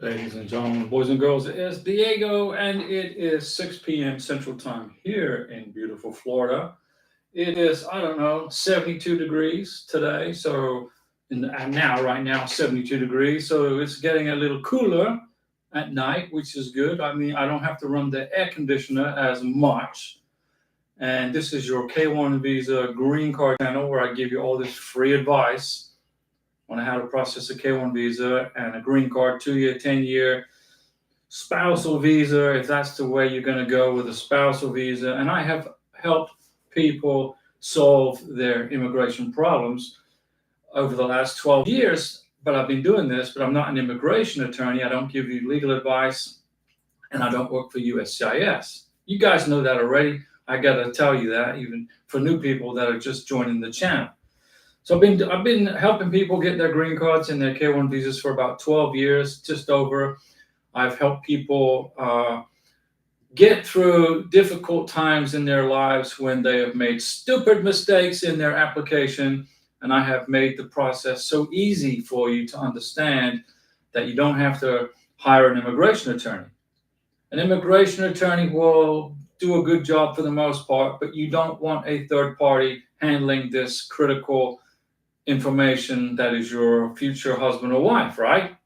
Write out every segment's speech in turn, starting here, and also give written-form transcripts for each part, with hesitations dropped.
Ladies and gentlemen, boys and girls, it is Diego, and it is 6 p.m. Central Time here in beautiful Florida. It is, I don't know, 72 degrees today. And now, right now, 72 degrees. So it's getting a little cooler at night, which is good. I mean, I don't have to run the air conditioner as much. And this is your K1 Visa Green Card channel where I give you all this free advice on how to process a K1 visa and a green card, 2-year, 10-year, spousal visa, if that's the way you're going to go with a spousal visa. And I have helped people solve their immigration problems over the last 12 years. But I've been doing this, but I'm not an immigration attorney. I don't give you legal advice, and I don't work for USCIS. You guys know that already. I got to tell you that, even for new people that are just joining the channel. So I've been helping people get their green cards and their K1 visas for about 12 years, just over. I've helped people get through difficult times in their lives when they have made stupid mistakes in their application, and I have made the process so easy for you to understand that you don't have to hire an immigration attorney. An immigration attorney will do a good job for the most part, but you don't want a third party handling this critical information that is your future husband or wife, right?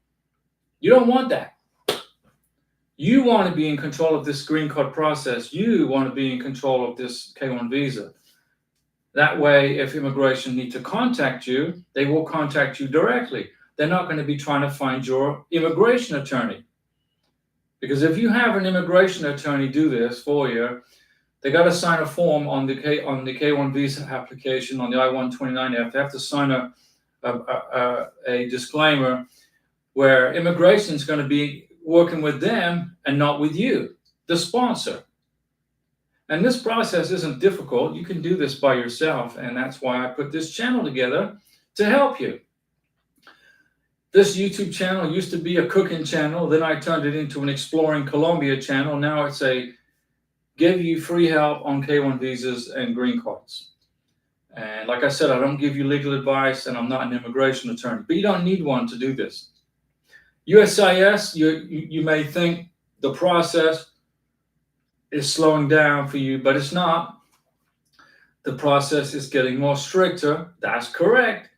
You don't want that. You want to be in control of this green card process. You want to be in control of this K1 visa. That way, if immigration need to contact you, they will contact you directly. They're not going to be trying to find your immigration attorney. Because if you have an immigration attorney do this for you, they got to sign a form on the K1 visa application on the I-129F. They have to sign a disclaimer where immigration is going to be working with them and not with you, the sponsor. And this process isn't difficult. You can do this by yourself, and that's why I put this channel together to help you. This YouTube channel used to be a cooking channel. Then I turned it into an Exploring Colombia channel. Now it's a give you free help on K1 visas and green cards. And like I said, I don't give you legal advice, and I'm not an immigration attorney, but you don't need one to do this. USCIS, you may think the process is slowing down for you, but it's not. The process is getting more stricter. That's correct.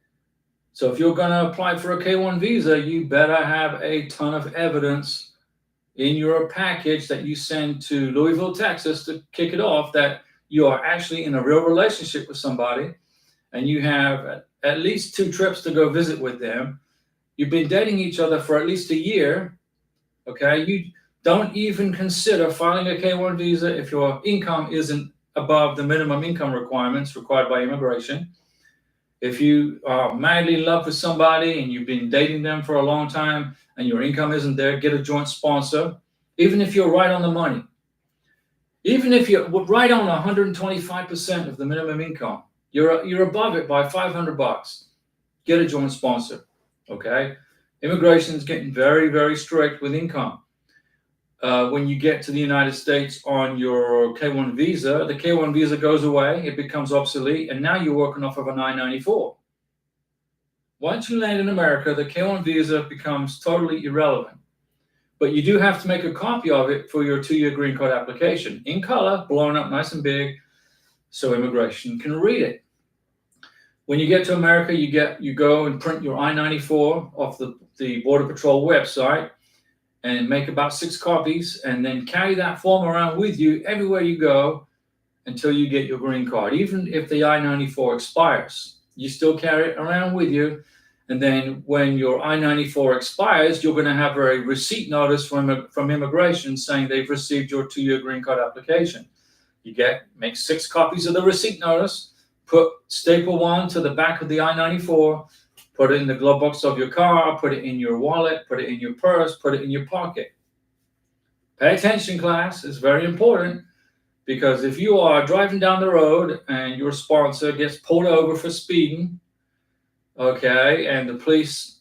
So if you're going to apply for a K1 visa, you better have a ton of evidence in your package that you send to Louisville, Texas to kick it off that you are actually in a real relationship with somebody, and you have at least 2 trips to go visit with them. You've been dating each other for at least a year, okay? You don't even consider filing a K1 visa if your income isn't above the minimum income requirements required by immigration. If you are madly in love with somebody and you've been dating them for a long time and your income isn't there, get a joint sponsor. Even if you're right on the money, even if you're right on 125% of the minimum income, you're above it by $500. Get a joint sponsor, okay? Immigration is getting very, very strict with income. When you get to the United States on your K1 visa, the K1 visa goes away, it becomes obsolete, and now you're working off of an I-94. Once you land in America, the K1 visa becomes totally irrelevant. But you do have to make a copy of it for your 2-year green card application, in color, blown up nice and big, so immigration can read it. When you get to America, you go and print your I-94 off the Border Patrol website, and make about 6 copies, and then carry that form around with you everywhere you go until you get your green card. Even if the I-94 expires, you still carry it around with you. And then when your I-94 expires, you're going to have a receipt notice from immigration saying they've received your 2-year green card application. Make 6 copies of the receipt notice, staple one to the back of the I-94, put it in the glove box of your car, put it in your wallet, put it in your purse, put it in your pocket. Pay attention, class. It's very important, because if you are driving down the road and your sponsor gets pulled over for speeding, okay, and the police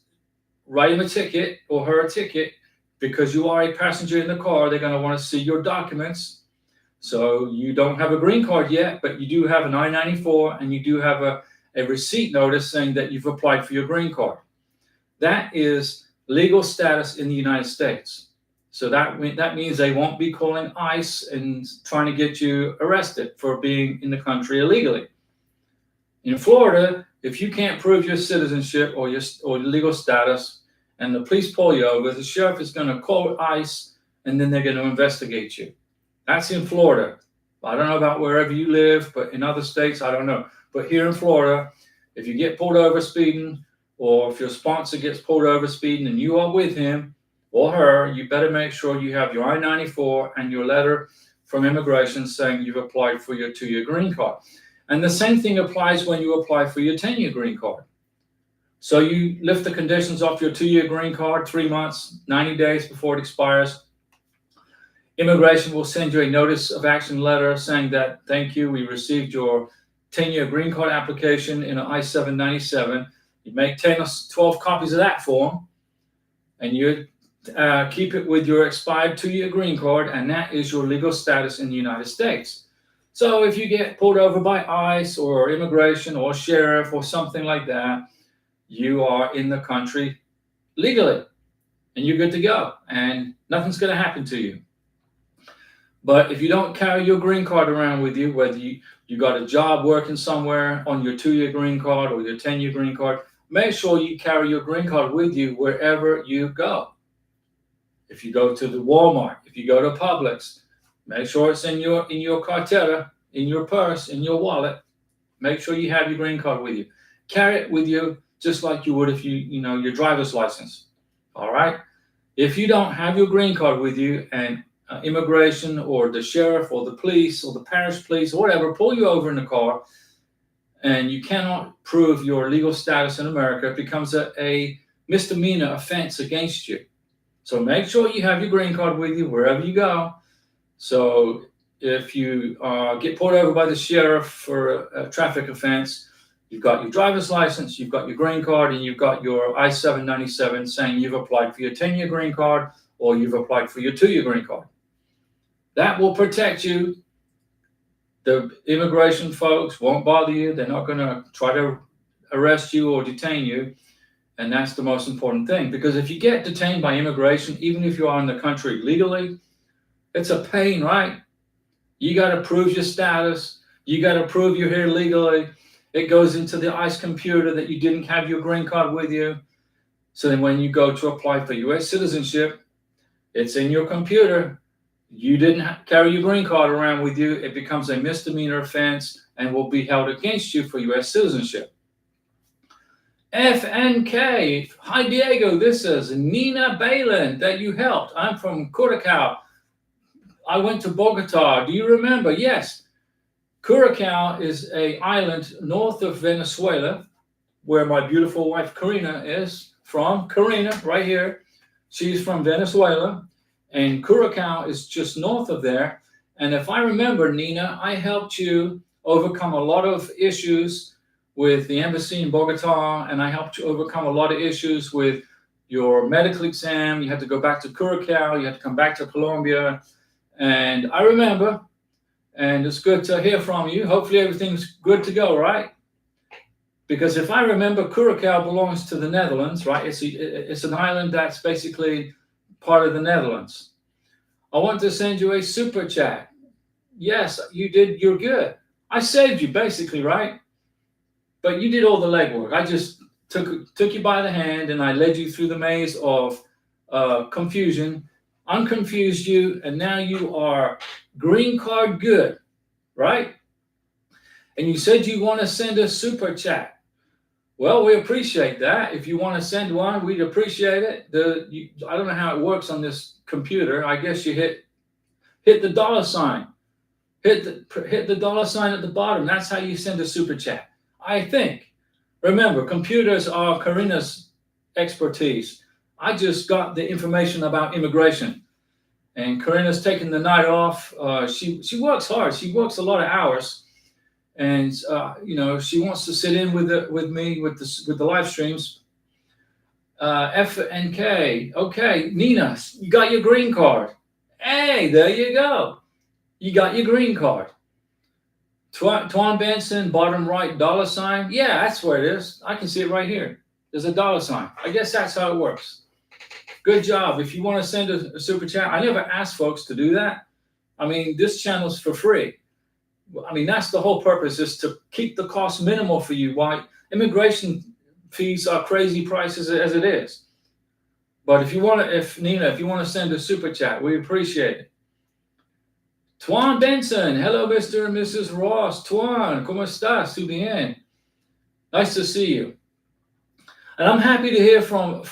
write him a ticket or her a ticket because you are a passenger in the car, they're going to want to see your documents. So you don't have a green card yet, but you do have an I-94, and you do have a receipt notice saying that you've applied for your green card. That is legal status in the United States. So that means they won't be calling ICE and trying to get you arrested for being in the country illegally. In Florida, if you can't prove your citizenship or your legal status, and the police pull you over, the sheriff is going to call ICE, and then they're going to investigate you. That's in Florida. I don't know about wherever you live, but in other states, I don't know. But here in Florida, if you get pulled over speeding, or if your sponsor gets pulled over speeding and you are with him or her, you better make sure you have your I-94 and your letter from immigration saying you've applied for your 2-year green card. And the same thing applies when you apply for your 10-year green card. So you lift the conditions off your 2-year green card 3 months, 90 days before it expires. Immigration will send you a notice of action letter saying that, thank you, we received your 10-year green card application in an I-797. You make 10 or 12 copies of that form, and you keep it with your expired 2-year green card, and that is your legal status in the United States. So if you get pulled over by ICE or immigration or sheriff or something like that, you are in the country legally, and you're good to go, and nothing's going to happen to you. But if you don't carry your green card around with you, whether you got a job working somewhere on your 2-year green card or your 10-year green card, make sure you carry your green card with you wherever you go. If you go to the Walmart, if you go to Publix, make sure it's in your cartera, in your purse, in your wallet. Make sure you have your green card with you. Carry it with you just like you would if your driver's license. All right? If you don't have your green card with you and immigration or the sheriff or the police or the parish police or whatever pull you over in the car and you cannot prove your legal status in America, it becomes a misdemeanor offense against you. So make sure you have your green card with you wherever you go. So if you get pulled over by the sheriff for a traffic offense, you've got your driver's license, you've got your green card, and you've got your I-797 saying you've applied for your 10-year green card or you've applied for your 2-year green card. That will protect you. The immigration folks won't bother you. They're not going to try to arrest you or detain you. And that's the most important thing. Because if you get detained by immigration, even if you are in the country legally, it's a pain, right? You got to prove your status. You got to prove you're here legally. It goes into the ICE computer that you didn't have your green card with you. So then when you go to apply for U.S. citizenship, it's in your computer. You didn't carry your green card around with you. It becomes a misdemeanor offense and will be held against you for U.S. citizenship. FNK. Hi, Diego. This is Nina Balin that you helped. I'm from Curacao. I went to Bogota. Do you remember? Yes. Curacao is an island north of Venezuela where my beautiful wife Karina is from. Karina, right here. She's from Venezuela. And Curacao is just north of there. And if I remember, Nina, I helped you overcome a lot of issues with the embassy in Bogota, and I helped you overcome a lot of issues with your medical exam. You had to go back to Curacao. You had to come back to Colombia. And I remember, and it's good to hear from you. Hopefully everything's good to go, right? Because if I remember, Curacao belongs to the Netherlands, right? It's an island that's basically part of the Netherlands. I want to send you a super chat. Yes, you did. You're good. I saved you basically, right? But you did all the legwork. I just took you by the hand and I led you through the maze of confusion, unconfused you, and now you are green card good, right? And you said you want to send a super chat. Well, we appreciate that. If you want to send one, we'd appreciate it. I don't know how it works on this computer. I guess you hit the dollar sign. Hit the dollar sign at the bottom. That's how you send a super chat, I think. Remember, computers are Karina's expertise. I just got the information about immigration. And Karina's taking the night off. She works hard. She works a lot of hours. And she wants to sit in with me with the live streams. FNK. Okay, Nina, you got your green card. Hey, there you go. You got your green card. Twan Benson, bottom right, dollar sign. Yeah, that's where it is. I can see it right here. There's a dollar sign. I guess that's how it works. good job. If you want to send a super chat, I never ask folks to do that. I mean, this channel's for free. I mean, that's the whole purpose, is to keep the cost minimal for you. Why? Immigration fees are crazy prices as it is. But if you want to, Nina, if you want to send a super chat, we appreciate it. Tuan Benson, hello, Mr. and Mrs. Ross. Tuan, ¿cómo estás? ¿Tú bien? Nice to see you. And I'm happy to hear from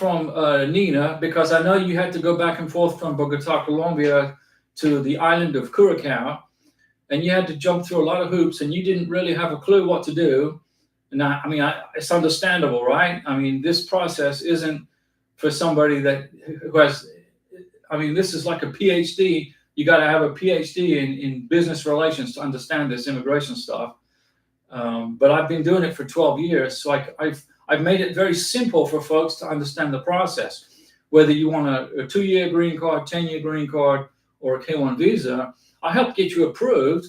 Nina, because I know you had to go back and forth from Bogota, Colombia to the island of Curacao, and you had to jump through a lot of hoops, and you didn't really have a clue what to do. And I mean, it's understandable, right? I mean, this process isn't for somebody who has, I mean, this is like a PhD. You got to have a PhD in business relations to understand this immigration stuff. But I've been doing it for 12 years, so I've made it very simple for folks to understand the process. Whether you want a 2-year green card, 10-year green card, or a K1 visa, I help get you approved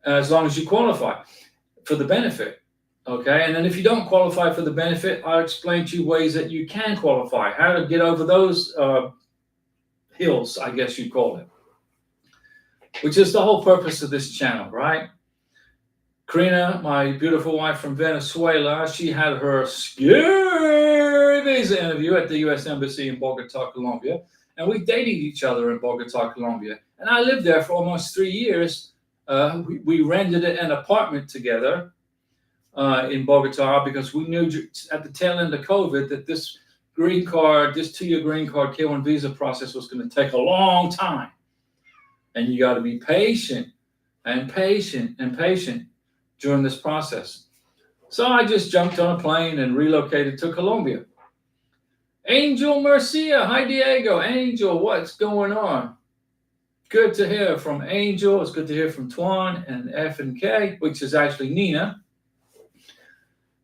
as long as you qualify for the benefit. Okay, and then if you don't qualify for the benefit, I'll explain to you ways that you can qualify, how to get over those hills, I guess you'd call it, which is the whole purpose of this channel, right? Karina, my beautiful wife from Venezuela, she had her scary visa interview at the U.S. Embassy in Bogota, Colombia, and we dated each other in Bogota, Colombia. And I lived there for almost 3 years. We rented an apartment together in Bogota, because we knew at the tail end of COVID that this green card, this 2-year green card K1 visa process was going to take a long time. And you got to be patient and patient and patient during this process. So I just jumped on a plane and relocated to Colombia. Angel Mercia, hi Diego. Angel, what's going on? Good to hear from Angel. It's good to hear from Tuan and F and K, which is actually Nina.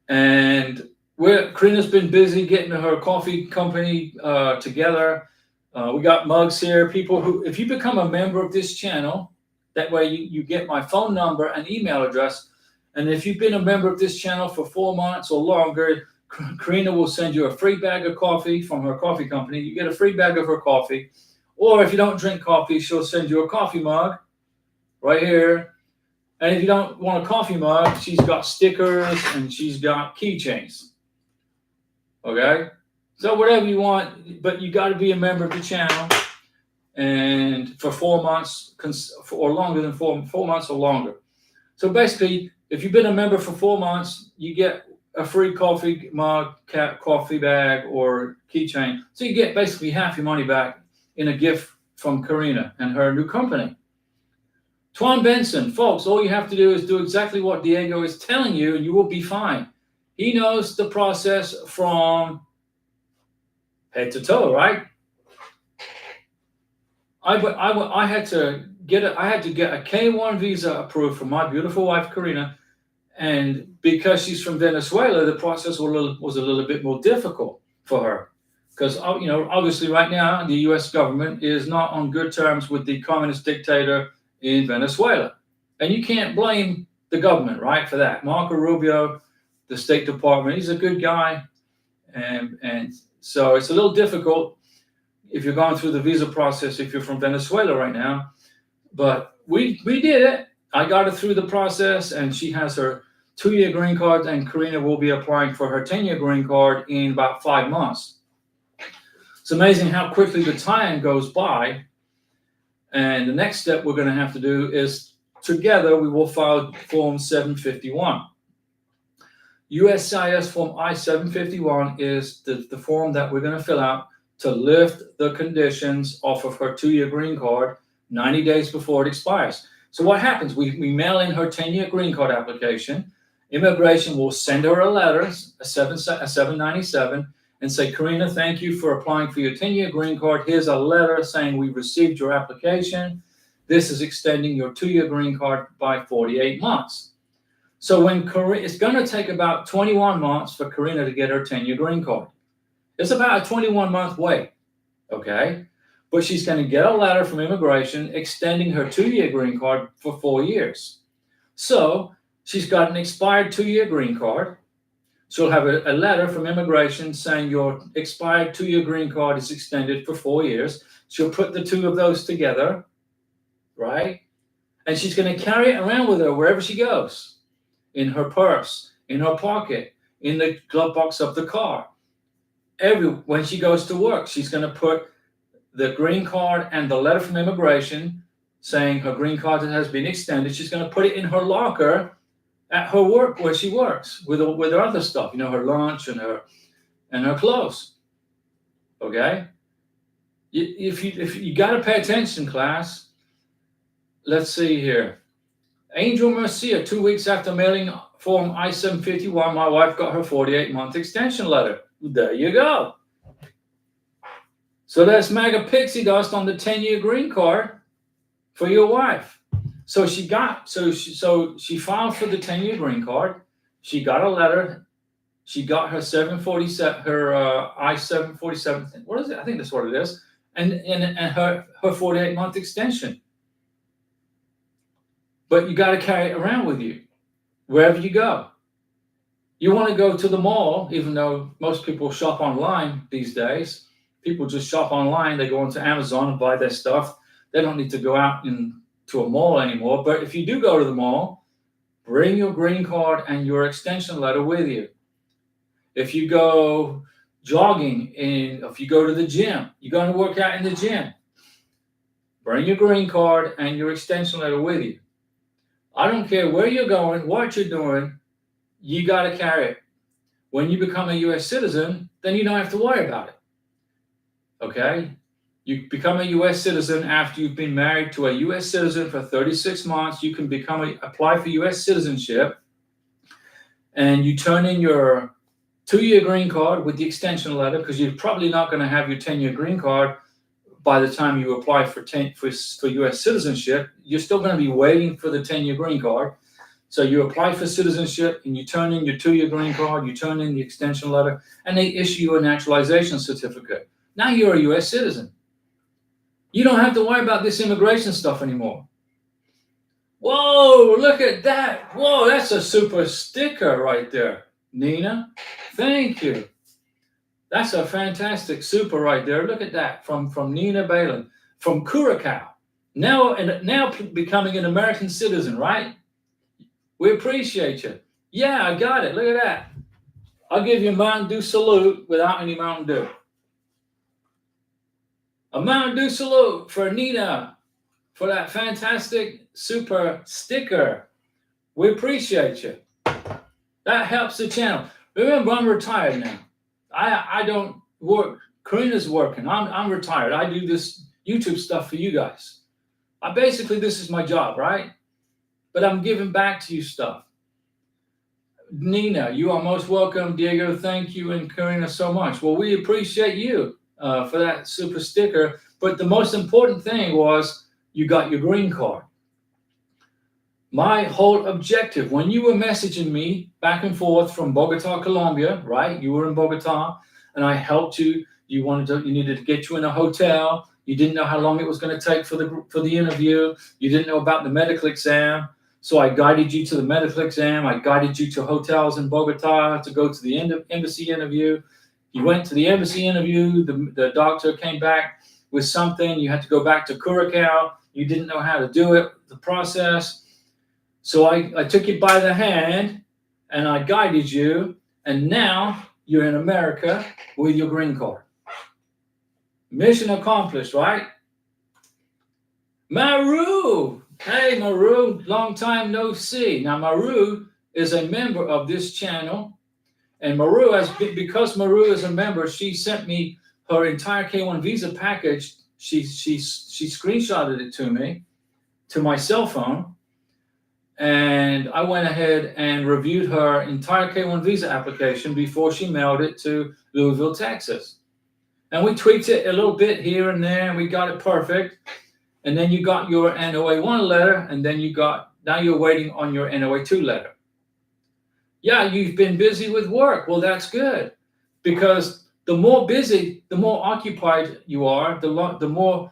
And Karina's been busy getting her coffee company together. We got mugs here. People who, if you become a member of this channel, that way you get my phone number and email address. And if you've been a member of this channel for 4 months or longer, Karina will send you a free bag of coffee from her coffee company. You get a free bag of her coffee. Or if you don't drink coffee, she'll send you a coffee mug right here. And if you don't want a coffee mug, she's got stickers and she's got keychains. Okay? So whatever you want, but you got to be a member of the channel. And for 4 months or longer than 4 months or longer. So basically, if you've been a member for 4 months, you get a free coffee mug, coffee bag, or keychain. So you get basically half your money back in a gift from Karina and her new company. Tuan Benson, folks, all you have to do is do exactly what Diego is telling you, and you will be fine. He knows the process from head to toe, right? I had to get a K1 visa approved for my beautiful wife Karina, and because she's from Venezuela, the process was a little bit more difficult for her, because obviously right now the U.S. government is not on good terms with the communist dictator in Venezuela, and you can't blame the government, right, for that. Marco Rubio, the State Department, he's a good guy, and so it's a little difficult if you're going through the visa process if you're from Venezuela right now. But we did it. I got her through the process, and she has her 2-year green card, and Karina will be applying for her 10-year green card in about 5 months. It's amazing how quickly the time goes by. And the next step we're going to have to do is together we will file Form 751. USCIS Form I-751 is the form that we're going to fill out to lift the conditions off of her 2-year green card 90 days before it expires. So what happens? We mail in her 10-year green card application. Immigration will send her a letter, a 797, and say, Karina, thank you for applying for your 10-year green card. Here's a letter saying we received your application. This is extending your 2-year green card by 48 months. So it's going to take about 21 months for Karina to get her 10-year green card. It's about a 21-month wait, okay? But she's going to get a letter from immigration extending her 2-year green card for 4 years. So she's got an expired 2-year green card. she'll have a letter from immigration saying your expired 2-year green card is extended for 4 years. She'll put the two of those together, right? And she's going to carry it around with her wherever she goes, in her purse, in her pocket, in the glove box of the car. When she goes to work, she's going to put the green card and the letter from immigration saying her green card has been extended. She's going to put it in her locker at her work where she works with her other stuff, her lunch and her clothes. Okay? If you got to pay attention, class. Let's see here. Angel Mercia, 2 weeks after mailing Form I-751, my wife got her 48-month extension letter. There you go. So that's mega pixie dust on the 10-year green card for your wife. So she filed for the 10-year green card. She got a letter. She got her I-747. What is it? I think that's what it is. And her 48-month extension. But you got to carry it around with you wherever you go. You want to go to the mall, even though most people shop online these days. People just shop online. They go onto Amazon and buy their stuff. They don't need to go out to a mall anymore. But if you do go to the mall, bring your green card and your extension letter with you. If you go jogging, if you go to the gym, you're going to work out in the gym, bring your green card and your extension letter with you. I don't care where you're going, what you're doing, you got to carry it. When you become a U.S. citizen, then you don't have to worry about it. Okay? You become a U.S. citizen after you've been married to a U.S. citizen for 36 months. You can apply for U.S. citizenship, and you turn in your 2-year green card with the extension letter, because you're probably not going to have your 10-year green card by the time you apply for U.S. citizenship. You're still going to be waiting for the 10-year green card. So you apply for citizenship, and you turn in your 2-year green card, you turn in the extension letter, and they issue you a naturalization certificate. Now you're a U.S. citizen. You don't have to worry about this immigration stuff anymore. Whoa, look at that. Whoa, that's a super sticker right there, Nina. Thank you. That's a fantastic super right there. Look at that from Nina Balin, from Curacao. Now becoming an American citizen, right? We appreciate you. Yeah, I got it. Look at that. I'll give you a Mountain Dew salute without any Mountain Dew. A Mountain Dew salute for Nina for that fantastic super sticker. We appreciate you. That helps the channel. Remember, I'm retired now. I don't work. Karina's working. I'm retired. I do this YouTube stuff for you guys. This is my job, right? But I'm giving back to you stuff. Nina, you are most welcome. Diego, thank you, and Karina so much. Well, we appreciate you for that super sticker. But the most important thing was you got your green card. My whole objective, when you were messaging me back and forth from Bogota, Colombia, right? You were in Bogota, and I helped you. You needed to get you in a hotel. You didn't know how long it was going to take for the interview. You didn't know about the medical exam. So I guided you to the medical exam. I guided you to hotels in Bogota to go to the embassy interview. You went to the embassy interview. The doctor came back with something. You had to go back to Curacao. You didn't know how to do it, the process. So I took you by the hand and I guided you. And now you're in America with your green card. Mission accomplished, right? Maru. Hey, Maru, long time no see. Now, Maru is a member of this channel. And because Maru is a member, she sent me her entire K1 visa package. She screenshotted it to me, to my cell phone. And I went ahead and reviewed her entire K1 visa application before she mailed it to Louisville, Texas. And we tweaked it a little bit here and there, and we got it perfect. And then you got your NOA-1 letter, and then now you're waiting on your NOA-2 letter. Yeah, you've been busy with work. Well, that's good, because the more busy, the more occupied you are, the more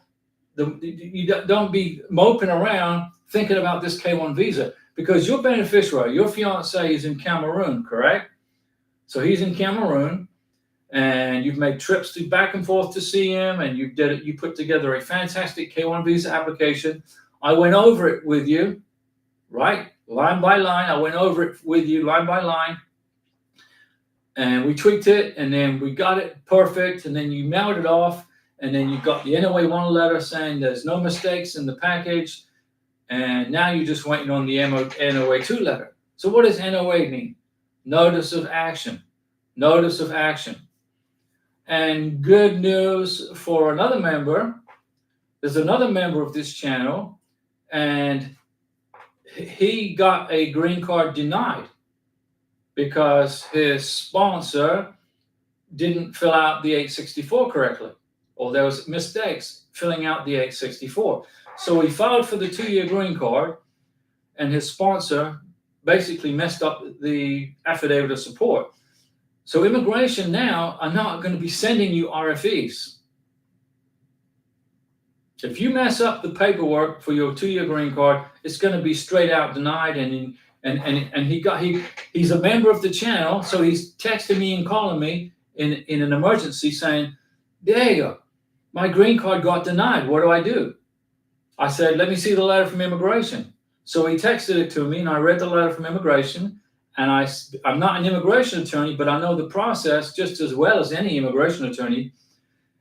you don't be moping around thinking about this K1 visa, because your beneficiary, your fiance, is in Cameroon, correct? So he's in Cameroon, and you've made trips back and forth to see him, and you put together a fantastic K1 visa application. I went over it with you, right? Line by line. I went over it with you line by line, and we tweaked it, and then we got it perfect, and then you mailed it off, and then you got the NOA 1 letter saying there's no mistakes in the package, and now you're just waiting on the NOA 2 letter. So what does NOA mean? Notice of action. Notice of action. And good news for another member. There's another member of this channel, and he got a green card denied because his sponsor didn't fill out the 864 correctly, or there was mistakes filling out the 864. So he filed for the 2-year green card, and his sponsor basically messed up the affidavit of support. So immigration now are not going to be sending you RFEs. If you mess up the paperwork for your 2-year green card, it's going to be straight out denied. And he's a member of the channel, so he's texting me and calling me in an emergency saying, Diego, my green card got denied. What do I do? I said, let me see the letter from immigration. So he texted it to me, and I read the letter from immigration. And I'm not an immigration attorney, but I know the process just as well as any immigration attorney.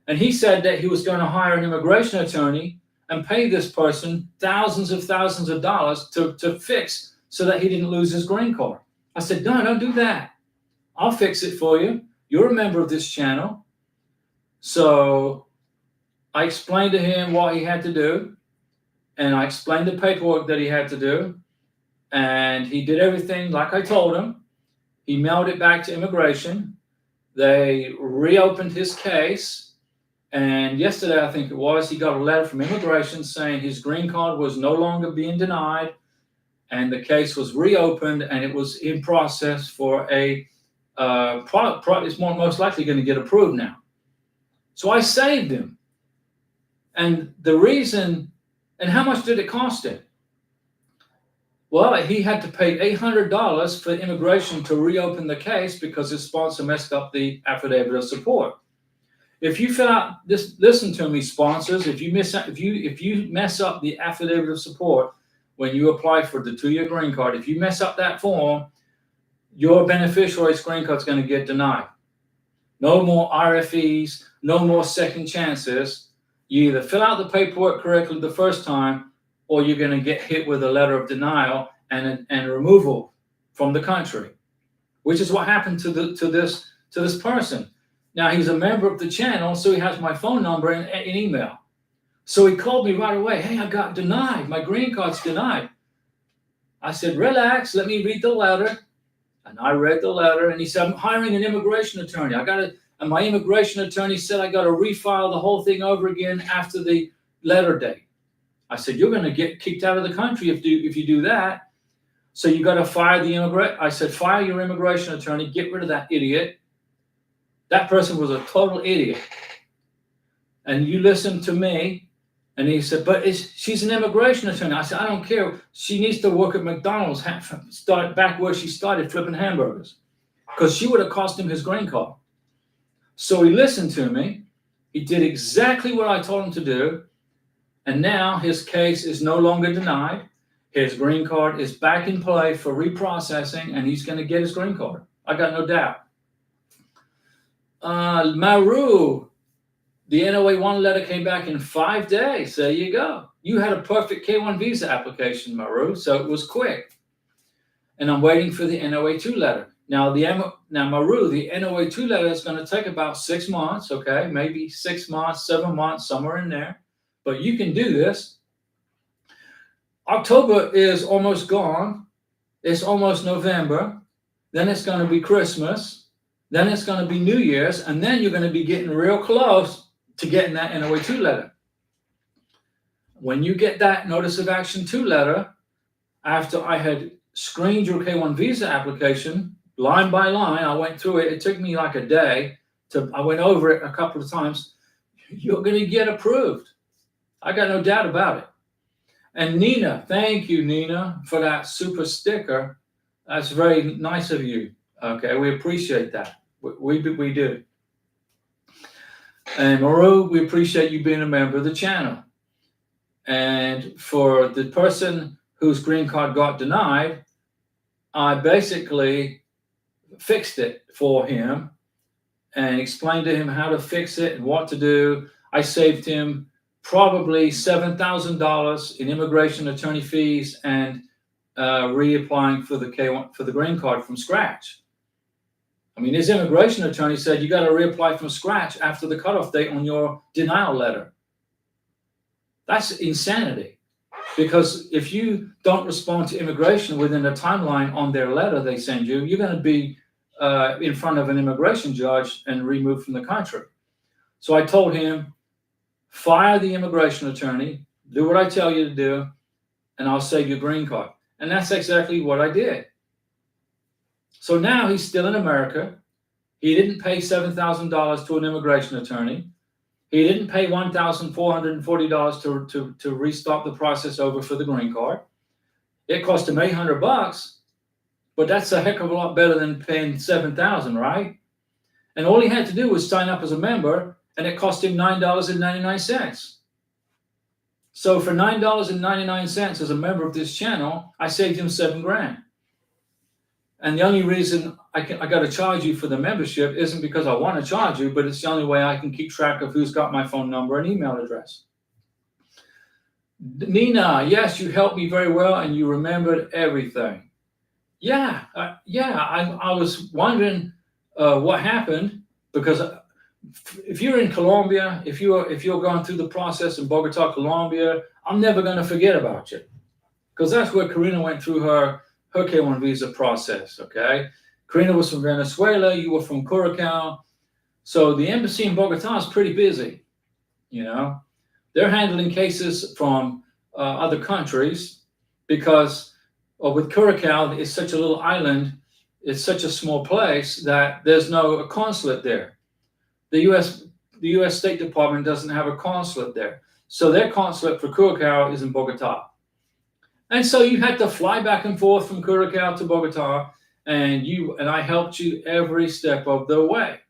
And he said that he was going to hire an immigration attorney and pay this person thousands of dollars to fix so that he didn't lose his green card. I said, no, don't do that. I'll fix it for you. You're a member of this channel. So I explained to him what he had to do, and I explained the paperwork that he had to do. And he did everything like I told him. He mailed it back to immigration. They reopened his case. And yesterday, I think it was, he got a letter from immigration saying his green card was no longer being denied. And the case was reopened, and it was in process for a product. It's most likely going to get approved now. So I saved him. And the reason, and how much did it cost him? Well, he had to pay $800 for immigration to reopen the case because his sponsor messed up the affidavit of support. If you fill out this, listen to me, sponsors. If you mess up the affidavit of support when you apply for the 2-year green card, if you mess up that form, your beneficiary's green card is going to get denied. No more RFEs, no more second chances. You either fill out the paperwork correctly the first time, or you're going to get hit with a letter of denial and removal from the country, which is what happened to this person. Now, he's a member of the channel, so he has my phone number and email. So he called me right away. Hey, I got denied. My green card's denied. I said, relax, let me read the letter. And I read the letter, and he said, I'm hiring an immigration attorney. And my immigration attorney said I got to refile the whole thing over again after the letter date. I said, you're going to get kicked out of the country if you do that. So you got to fire the immigrant. I said, fire your immigration attorney. Get rid of that idiot. That person was a total idiot. And you listened to me. And he said, but she's an immigration attorney. I said, I don't care. She needs to work at McDonald's, start back where she started flipping hamburgers, because she would have cost him his green card. So he listened to me. He did exactly what I told him to do. And now his case is no longer denied. His green card is back in play for reprocessing, and he's going to get his green card. I got no doubt. Maru, the NOA 1 letter came back in 5 days. There you go. You had a perfect K1 visa application, Maru, so it was quick. And I'm waiting for the NOA 2 letter. Now, Maru, the NOA 2 letter is going to take about 6 months, okay? Maybe 6 months, 7 months, somewhere in there. But you can do this. October is almost gone. It's almost November. Then it's going to be Christmas. Then it's going to be New Year's. And then you're going to be getting real close to getting that NOA 2 letter. When you get that Notice of Action 2 letter, after I had screened your K1 visa application, line by line, I went through it. It took me like a day. I went over it a couple of times. You're going to get approved. I got no doubt about it. And Nina, thank you, Nina, for that super sticker. That's very nice of you. Okay, we appreciate that. We do. And Maru, we appreciate you being a member of the channel. And for the person whose green card got denied, I basically fixed it for him and explained to him how to fix it and what to do. I saved him probably $7,000 in immigration attorney fees and reapplying for the K1 for the green card from scratch. I mean, his immigration attorney said you got to reapply from scratch after the cutoff date on your denial letter. That's insanity. Because if you don't respond to immigration within a timeline on their letter they send you, you're going to be in front of an immigration judge and removed from the country. So I told him, fire the immigration attorney, do what I tell you to do, and I'll save your green card. And that's exactly what I did. So now he's still in America. He didn't pay $7,000 to an immigration attorney. He didn't pay $1,440 to restart the process over for the green card. It cost him $800, but that's a heck of a lot better than paying $7,000, right? And all he had to do was sign up as a member, and it cost him $9.99. So for $9.99 as a member of this channel, I saved him $7,000. And the only reason I got to charge you for the membership isn't because I want to charge you, but it's the only way I can keep track of who's got my phone number and email address. Nina, yes, you helped me very well and you remembered everything. Yeah, I was wondering what happened, because if you're in Colombia, if you're going through the process in Bogota, Colombia, I'm never going to forget about you, because that's where Karina went through her K1 visa process. Okay, Karina was from Venezuela, you were from Curacao, so the embassy in Bogota is pretty busy. You know, they're handling cases from other countries because with Curacao, it's such a little island, it's such a small place that there's no consulate there. The U.S. State Department doesn't have a consulate there, so their consulate for Curacao is in Bogota. And so you had to fly back and forth from Curacao to Bogota, and I helped you every step of the way.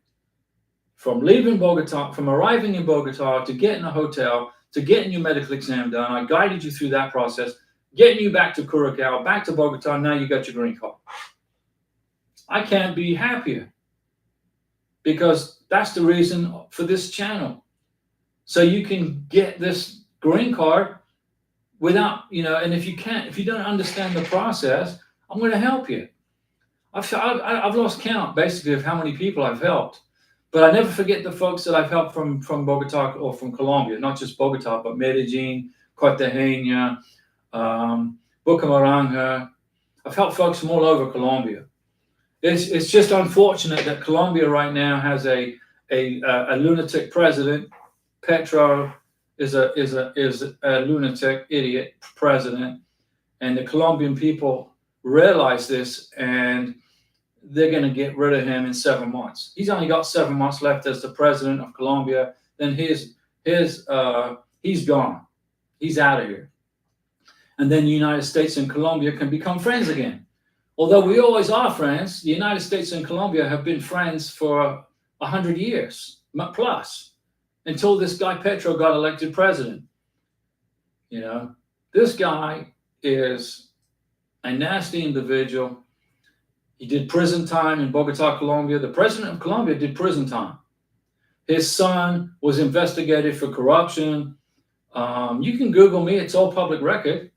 From leaving Bogota, from arriving in Bogota, to getting a hotel, to getting your medical exam done. I guided you through that process, getting you back to Curacao, back to Bogota, now you got your green card. I can't be happier, because that's the reason for this channel. So you can get this green card without, and if you don't understand the process, I'm going to help you. I've lost count, basically, of how many people I've helped. But I never forget the folks that I've helped from Bogota or from Colombia, not just Bogota, but Medellin, Cartagena, Bucaramanga. I've helped folks from all over Colombia. It's just unfortunate that Colombia right now has a lunatic president. Petro is a lunatic idiot president, and the Colombian people realize this, and they're going to get rid of him in 7 months. He's only got 7 months left as the president of Colombia. Then he's gone. He's out of here. And then the United States and Colombia can become friends again. Although we always are friends, the United States and Colombia have been friends for 100 years plus, until this guy Petro got elected president. This guy is a nasty individual. He did prison time in Bogota, Colombia. The president of Colombia did prison time. His son was investigated for corruption. You can Google me, it's all public record.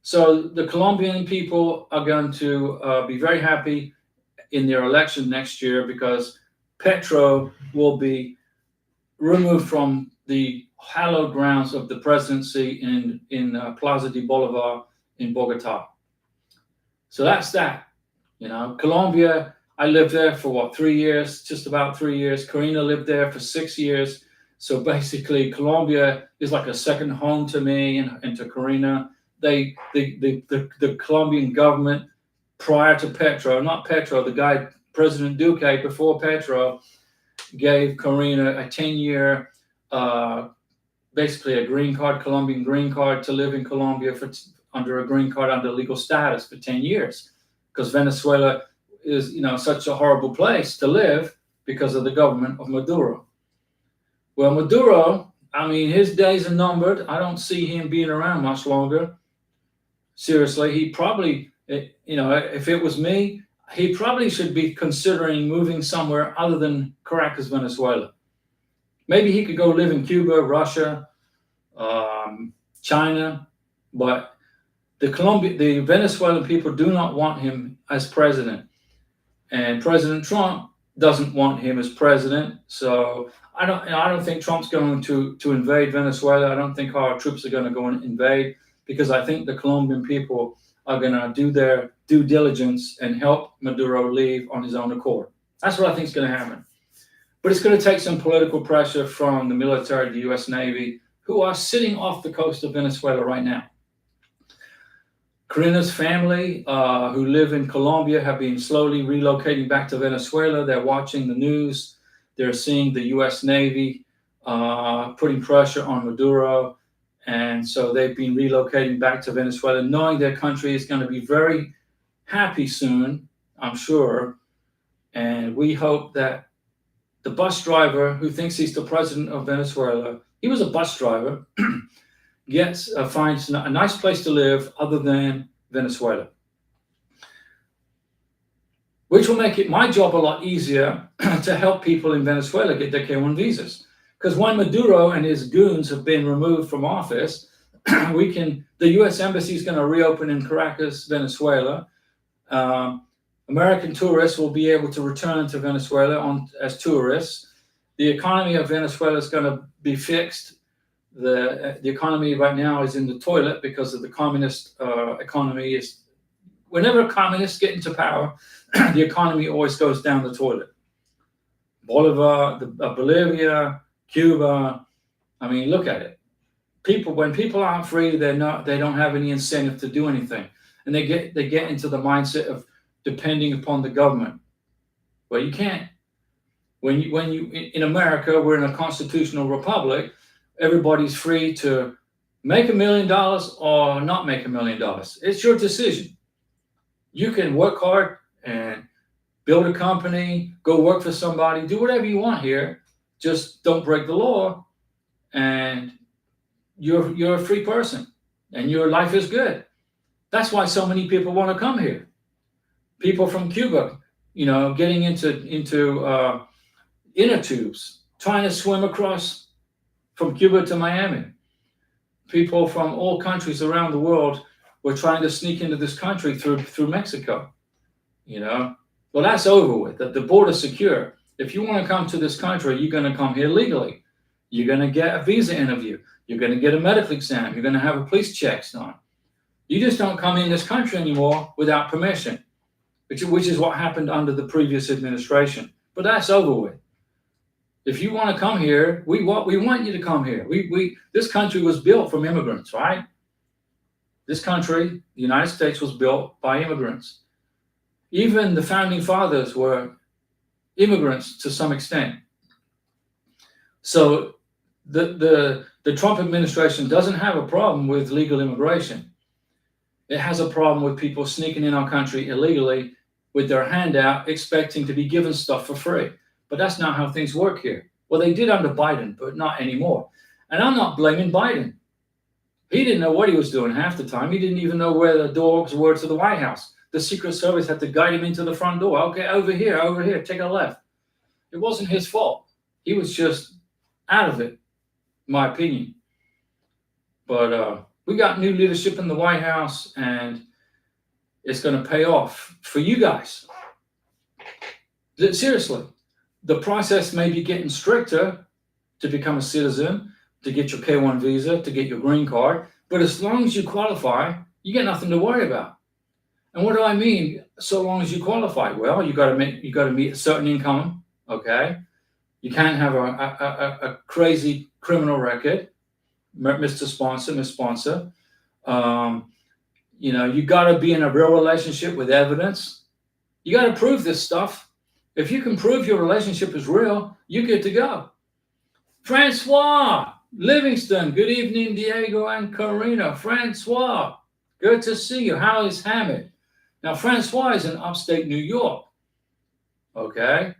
So the Colombian people are going to be very happy in their election next year, because Petro will be removed from the hallowed grounds of the presidency in Plaza de Bolivar in Bogota. So that's that. Colombia, I lived there for 3 years, just about 3 years. Karina lived there for 6 years. So basically, Colombia is like a second home to me and to Karina. The Colombian government, prior to Petro, not Petro, the guy, President Duque, before Petro, gave Karina a 10-year, basically a green card, Colombian green card, to live in Colombia under a green card under legal status for 10 years. Because Venezuela is, such a horrible place to live because of the government of Maduro. Well, Maduro, I mean, his days are numbered. I don't see him being around much longer. Seriously, he probably, if it was me, he probably should be considering moving somewhere other than Caracas, Venezuela. Maybe he could go live in Cuba, Russia, China, but the Venezuelan people do not want him as president, and President Trump doesn't want him as president. So I don't think Trump's going to invade Venezuela. I don't think our troops are going to go and invade, because I think the Colombian people are going to do their due diligence and help Maduro leave on his own accord. That's what I think is going to happen. But it's going to take some political pressure from the military, the U.S. Navy, who are sitting off the coast of Venezuela right now. Karina's family, who live in Colombia, have been slowly relocating back to Venezuela. They're watching the news. They're seeing the U.S. Navy putting pressure on Maduro. And so they've been relocating back to Venezuela, knowing their country is going to be very happy soon, I'm sure. And we hope that the bus driver who thinks he's the president of Venezuela, he was a bus driver, finds a nice place to live other than Venezuela, which will make it my job a lot easier to help people in Venezuela get their K-1 visas. Because when Maduro and his goons have been removed from office, the U.S. Embassy is going to reopen in Caracas, Venezuela. American tourists will be able to return to Venezuela as tourists. The economy of Venezuela is going to be fixed. The economy right now is in the toilet because of the communist economy. Whenever communists get into power, the economy always goes down the toilet. Bolivia, Cuba. I mean, look at it. When people aren't free, they don't have any incentive to do anything, and they get into the mindset of depending upon the government. Well, you can't. When you in America, we're in a constitutional republic. Everybody's free to make $1 million or not make $1 million. It's your decision. You can work hard and build a company, go work for somebody, do whatever you want here. Just don't break the law, and you're a free person, and your life is good. That's why so many people want to come here. People from Cuba, getting into inner tubes, trying to swim across from Cuba to Miami. People from all countries around the world were trying to sneak into this country through Mexico. Well, that's over with. The border's secure. If you want to come to this country, you're going to come here legally. You're going to get a visa interview. You're going to get a medical exam. You're going to have a police check done. You just don't come in this country anymore without permission, which is what happened under the previous administration. But that's over with. If you want to come here, we want you to come here. This country was built from immigrants, right? This country, the United States, was built by immigrants. Even the founding fathers were immigrants to some extent. So the Trump administration doesn't have a problem with legal immigration. It has a problem with people sneaking in our country illegally with their hand out, expecting to be given stuff for free. But that's not how things work here. Well, they did under Biden, but not anymore. And I'm not blaming Biden. He didn't know what he was doing half the time. He didn't even know where the doors were to the White House. The Secret Service had to guide him into the front door. Okay, over here, take a left. It wasn't his fault. He was just out of it, in my opinion. But we got new leadership in the White House, and it's going to pay off for you guys. Seriously. The process may be getting stricter to become a citizen, to get your K-1 visa, to get your green card. But as long as you qualify, you get nothing to worry about. And what do I mean? So long as you qualify, well, you got to meet a certain income. Okay, you can't have a crazy criminal record, Mr. Sponsor, Miss Sponsor. You got to be in a real relationship with evidence. You got to prove this stuff. If you can prove your relationship is real, you get to go. Francois Livingston, good evening, Diego and Karina. Francois, good to see you. How is Hamid? Now, Francois is in upstate New York. Okay,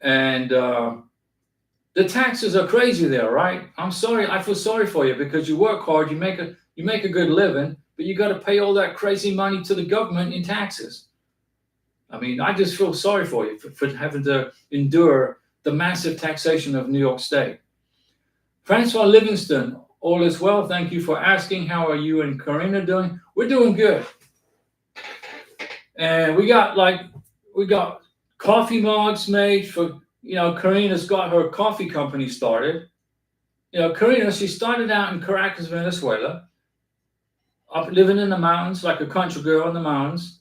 and the taxes are crazy there, right? I'm sorry, I feel sorry for you because you work hard, you make a good living, but you got to pay all that crazy money to the government in taxes. I mean, I just feel sorry for you for having to endure the massive taxation of New York State. Francois Livingston, all is well. Thank you for asking. How are you and Karina doing? We're doing good. And we got coffee mugs made for, Karina's got her coffee company started. Karina, she started out in Caracas, Venezuela, up living in the mountains like a country girl in the mountains.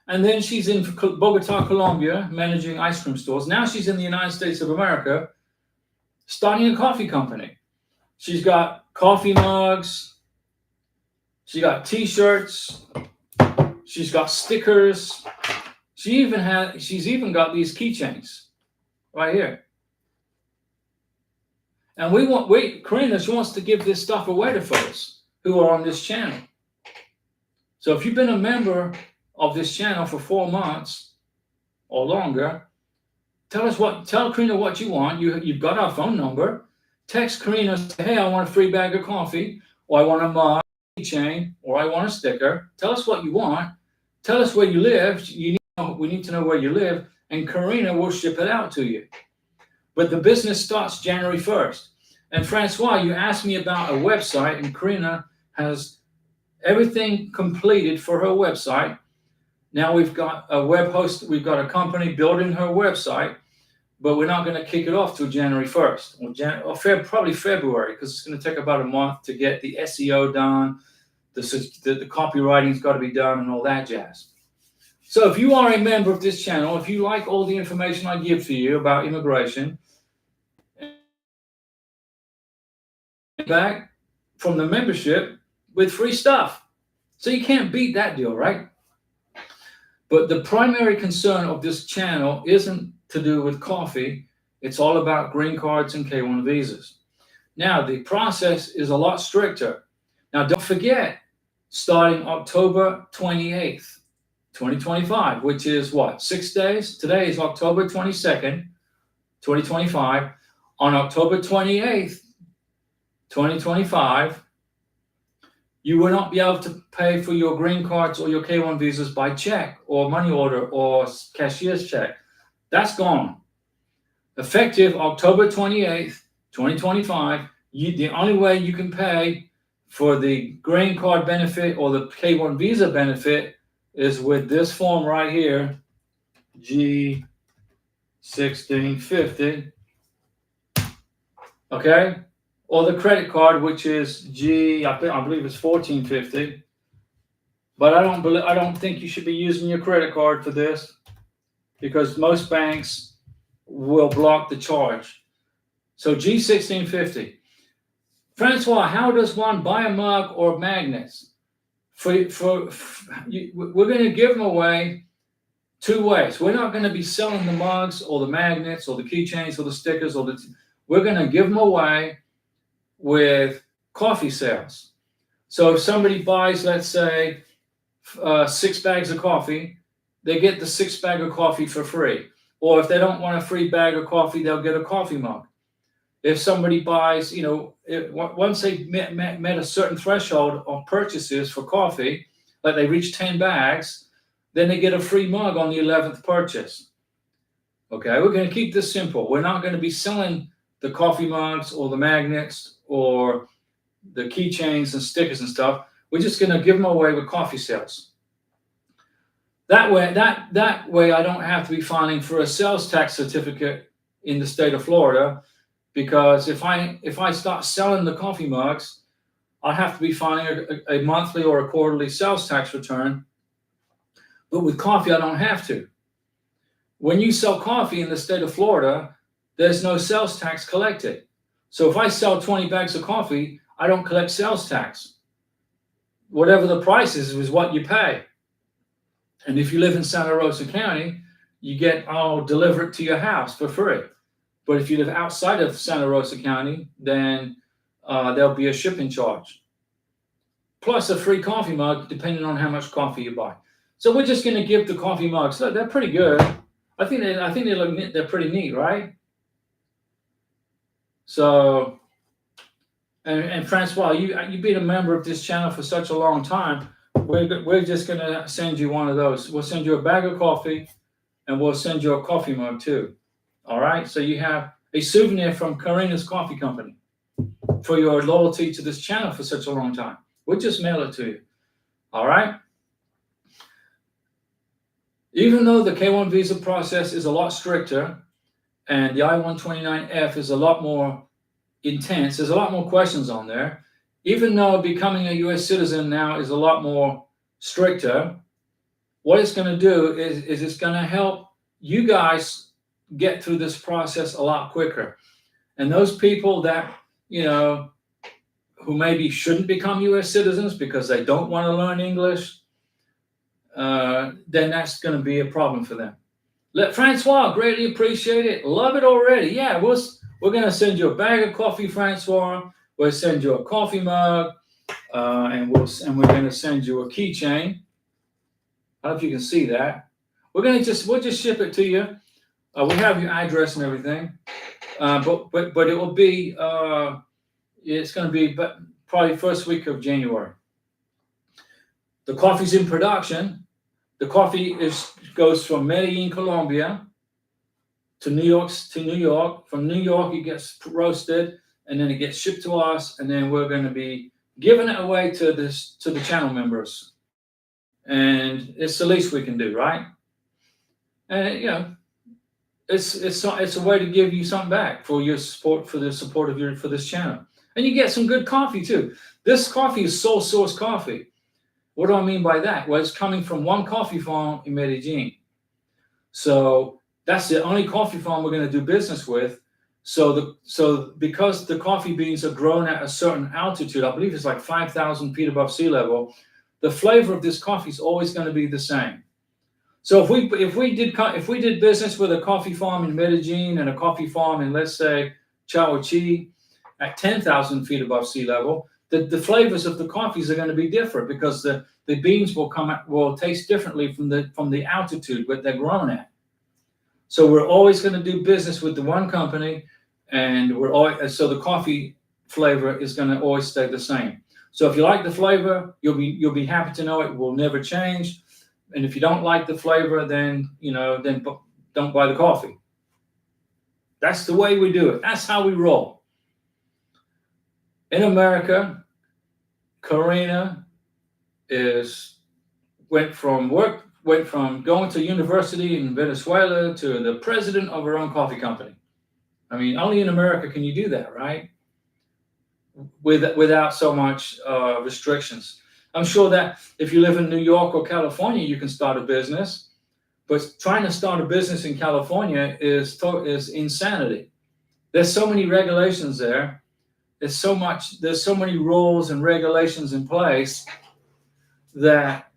And then she's in Bogota, Colombia, managing ice cream stores. Now she's in the United States of America, starting a coffee company. She's got coffee mugs. She got T-shirts. She's got stickers. She's even got these keychains right here. And Karina, she wants to give this stuff away to folks who are on this channel. So if you've been a member of this channel for 4 months or longer, tell Karina what you want. You've got our phone number. Text Karina, say, hey, I want a free bag of coffee, or I want a mug, keychain, or I want a sticker. Tell us what you want. Tell us where you live. We need to know where you live, and Karina will ship it out to you. But the business starts January 1st. And Francois, you asked me about a website, and Karina has everything completed for her website. Now we've got a web host, we've got a company building her website, but we're not going to kick it off till January 1st, or probably February, because it's going to take about a month to get the SEO done, the copywriting's got to be done, and all that jazz. So if you are a member of this channel, if you like all the information I give to you about immigration, back from the membership with free stuff. So you can't beat that deal, right? But the primary concern of this channel isn't to do with coffee. It's all about green cards and K1 visas. Now, the process is a lot stricter. Now, don't forget, starting October 28th, 2025, which is what, 6 days? Today is October 22nd, 2025. On October 28th, 2025, you will not be able to pay for your green cards or your K1 visas by check or money order or cashier's check. That's gone. Effective October 28th, 2025, the only way you can pay for the green card benefit or the K1 visa benefit is with this form right here, G1650. Okay? Or the credit card, which is I believe it's 1450. But I don't think you should be using your credit card for this, because most banks will block the charge. So G1650. Francois, how does one buy a mug or magnets? We're going to give them away 2 ways. We're not going to be selling the mugs or the magnets or the keychains or the stickers we're going to give them away with coffee sales. So if somebody buys, let's say, 6 bags of coffee, they get the 6 bag of coffee for free. Or if they don't want a free bag of coffee, they'll get a coffee mug. If somebody buys, once they've met a certain threshold of purchases for coffee, like they reach 10 bags, then they get a free mug on the 11th purchase. Okay, we're going to keep this simple. We're not going to be selling the coffee mugs or the magnets or the keychains and stickers and stuff. We're just going to give them away with coffee sales. That way I don't have to be filing for a sales tax certificate in the state of Florida, because if I start selling the coffee mugs, I have to be filing a monthly or a quarterly sales tax return. But with coffee, I don't have to. When you sell coffee in the state of Florida, there's no sales tax collected. So if I sell 20 bags of coffee, I don't collect sales tax. Whatever the price is what you pay. And if you live in Santa Rosa County, you get, I'll deliver it to your house for free. But if you live outside of Santa Rosa County, then there'll be a shipping charge. Plus a free coffee mug, depending on how much coffee you buy. So we're just going to give the coffee mugs. Look, they're pretty good. I think they look neat. They're pretty neat, right? So, and Francois, you've been a member of this channel for such a long time. We're just gonna send you one of those. We'll send you a bag of coffee, and we'll send you a coffee mug too. All right. So you have a souvenir from Karina's Coffee Company for your loyalty to this channel for such a long time. We'll just mail it to you. All right. Even though the K1 visa process is a lot stricter and the I-129F is a lot more intense, there's a lot more questions on there. Even though becoming a U.S. citizen now is a lot more stricter, what it's going to do is it's going to help you guys get through this process a lot quicker. And those people that, who maybe shouldn't become U.S. citizens because they don't want to learn English, then that's going to be a problem for them. Francois, greatly appreciate it. Love it already. Yeah, we're going to send you a bag of coffee, Francois. We'll send you a coffee mug, and we're going to send you a keychain. I hope you can see that. We'll just ship it to you. We have your address and everything, but it will be it's going to be probably first week of January. The coffee's in production. The coffee goes from Medellin, Colombia, to New York. From New York, it gets roasted, and then it gets shipped to us, and then we're going to be giving it away to the channel members. And it's the least we can do, right? And it's a way to give you something back for your support, for the support for this channel, and you get some good coffee too. This coffee is sole source coffee. What do I mean by that? Well, it's coming from one coffee farm in Medellin. So that's the only coffee farm we're going to do business with. So because the coffee beans are grown at a certain altitude, I believe it's like 5,000 feet above sea level, the flavor of this coffee is always going to be the same. So if we did business with a coffee farm in Medellin and a coffee farm in, let's say, Chao at 10,000 feet above sea level, the flavors of the coffees are going to be different because the beans will taste differently from the altitude that they're grown at. So we're always going to do business with the one company, and so the coffee flavor is going to always stay the same. So if you like the flavor, you'll be happy to know it will never change. And if you don't like the flavor, then don't buy the coffee. That's the way we do it. That's how we roll. In America, Karina went from going to university in Venezuela to the president of her own coffee company. I mean, only in America can you do that, right? Without so much restrictions. I'm sure that if you live in New York or California, you can start a business, but trying to start a business in California is insanity. There's so many regulations there. There's so many rules and regulations in place that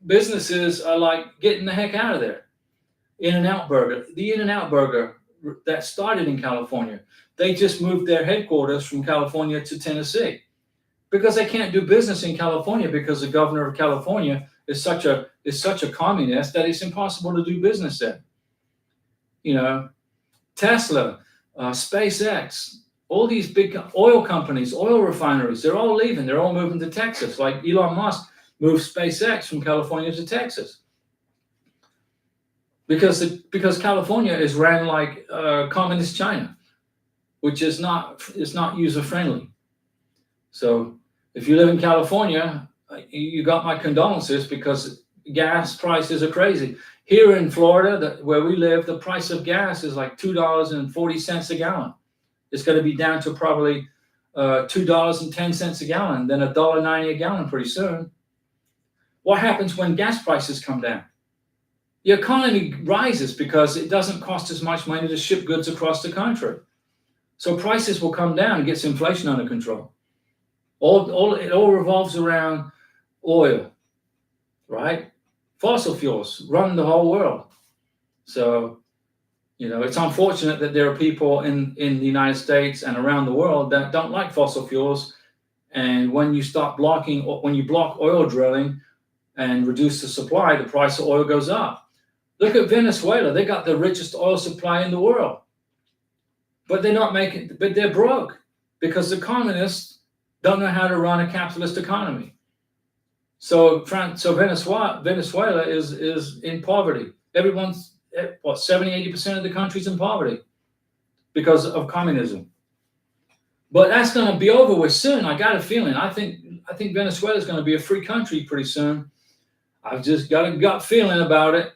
businesses are like getting the heck out of there. The In-N-Out Burger that started in California, they just moved their headquarters from California to Tennessee because they can't do business in California because the governor of California is such a communist that it's impossible to do business there. Tesla, SpaceX, all these big oil companies, oil refineries, they're all leaving. They're all moving to Texas. Like Elon Musk moved SpaceX from California to Texas because California is ran like communist China, which is not user friendly. So if you live in California, you got my condolences because gas prices are crazy. Here in Florida, where we live, the price of gas is like $2.40 a gallon. It's going to be down to probably $2.10 a gallon, then $1.90 a gallon pretty soon. What happens when gas prices come down? The economy rises because it doesn't cost as much money to ship goods across the country. So prices will come down and gets inflation under control. It all revolves around oil, right? Fossil fuels run the whole world. So, it's unfortunate that there are people in the United States and around the world that don't like fossil fuels. And when you block oil drilling and reduce the supply, the price of oil goes up. Look at Venezuela. They got the richest oil supply in the world, but they're broke because the communists don't know how to run a capitalist economy. So Venezuela is in poverty. Everyone's, 70-80% of the country's in poverty because of communism. But that's going to be over with soon. I got a feeling. I think Venezuela is going to be a free country pretty soon. I've just got a gut feeling about it.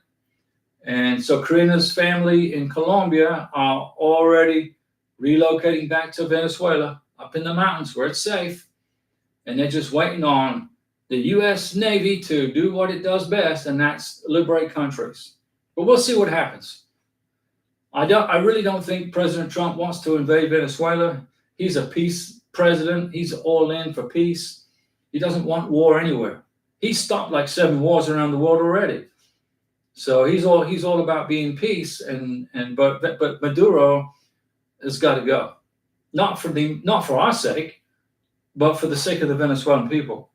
And so Karina's family in Colombia are already relocating back to Venezuela, up in the mountains where it's safe. And they're just waiting on the U.S. Navy to do what it does best, and that's liberate countries. But we'll see what happens. I really don't think President Trump wants to invade Venezuela. He's a peace president. He's all in for peace. He doesn't want war anywhere. He's stopped like 7 wars around the world already. So he's all about being peace, but Maduro has got to go. Not for our sake, but for the sake of the Venezuelan people.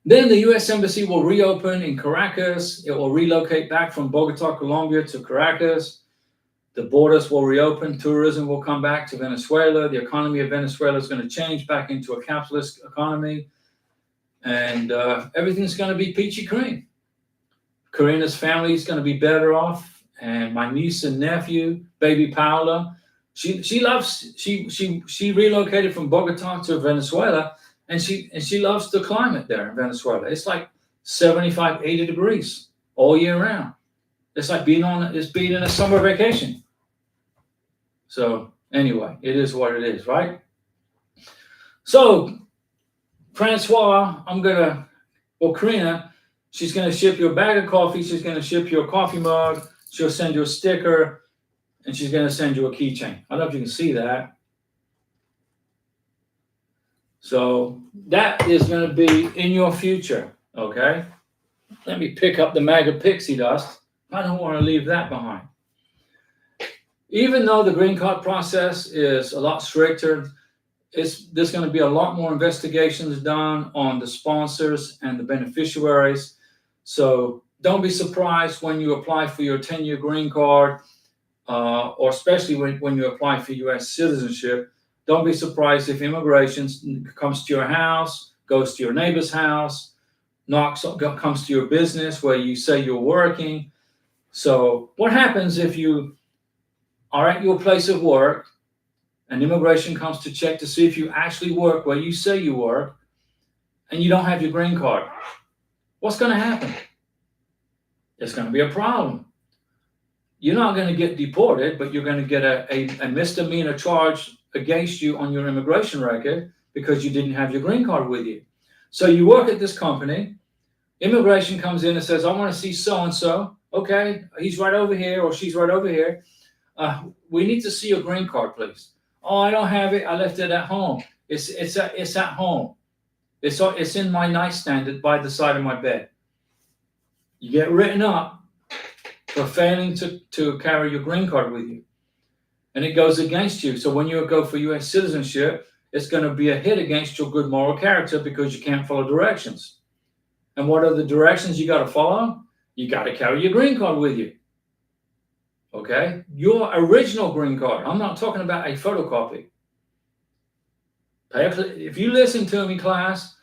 Then the U.S. Embassy will reopen in Caracas. It will relocate back from Bogota, Colombia to Caracas. The borders will reopen. Tourism will come back to Venezuela. The economy of Venezuela is going to change back into a capitalist economy. And everything's going to be peachy green. Karina's family is going to be better off. And my niece and nephew, baby Paola, she relocated from Bogota to Venezuela. And she loves the climate there in Venezuela. It's like 75, 80 degrees all year round. It's like being in a summer vacation. So anyway, it is what it is, right? So Francois, Karina, she's going to ship you a bag of coffee. She's going to ship you a coffee mug. She'll send you a sticker, and she's going to send you a keychain. I don't know if you can see that. So that is going to be in your future, okay? Let me pick up the MAGA pixie dust. I don't want to leave that behind. Even though the green card process is a lot stricter, there's going to be a lot more investigations done on the sponsors and the beneficiaries. So don't be surprised when you apply for your 10-year green card, or especially when you apply for U.S. citizenship. Don't be surprised if immigration comes to your house, goes to your neighbor's house, comes to your business where you say you're working. So what happens if you are at your place of work and immigration comes to check to see if you actually work where you say you work and you don't have your green card? What's going to happen? There's going to be a problem. You're not going to get deported, but you're going to get a misdemeanor charge against you on your immigration record because you didn't have your green card with you. So you work at this company, immigration comes in and says, I want to see so-and-so. Okay, he's right over here or she's right over here. We need to see your green card, please. Oh, I don't have it. I left it at home. It's at home. It's in my nightstand by the side of my bed. You get written up for failing to carry your green card with you. And it goes against you. So when you go for U.S. citizenship, it's going to be a hit against your good moral character because you can't follow directions. And what are the directions you got to follow? You got to carry your green card with you. Okay? Your original green card. I'm not talking about a photocopy. If you listen to me, class,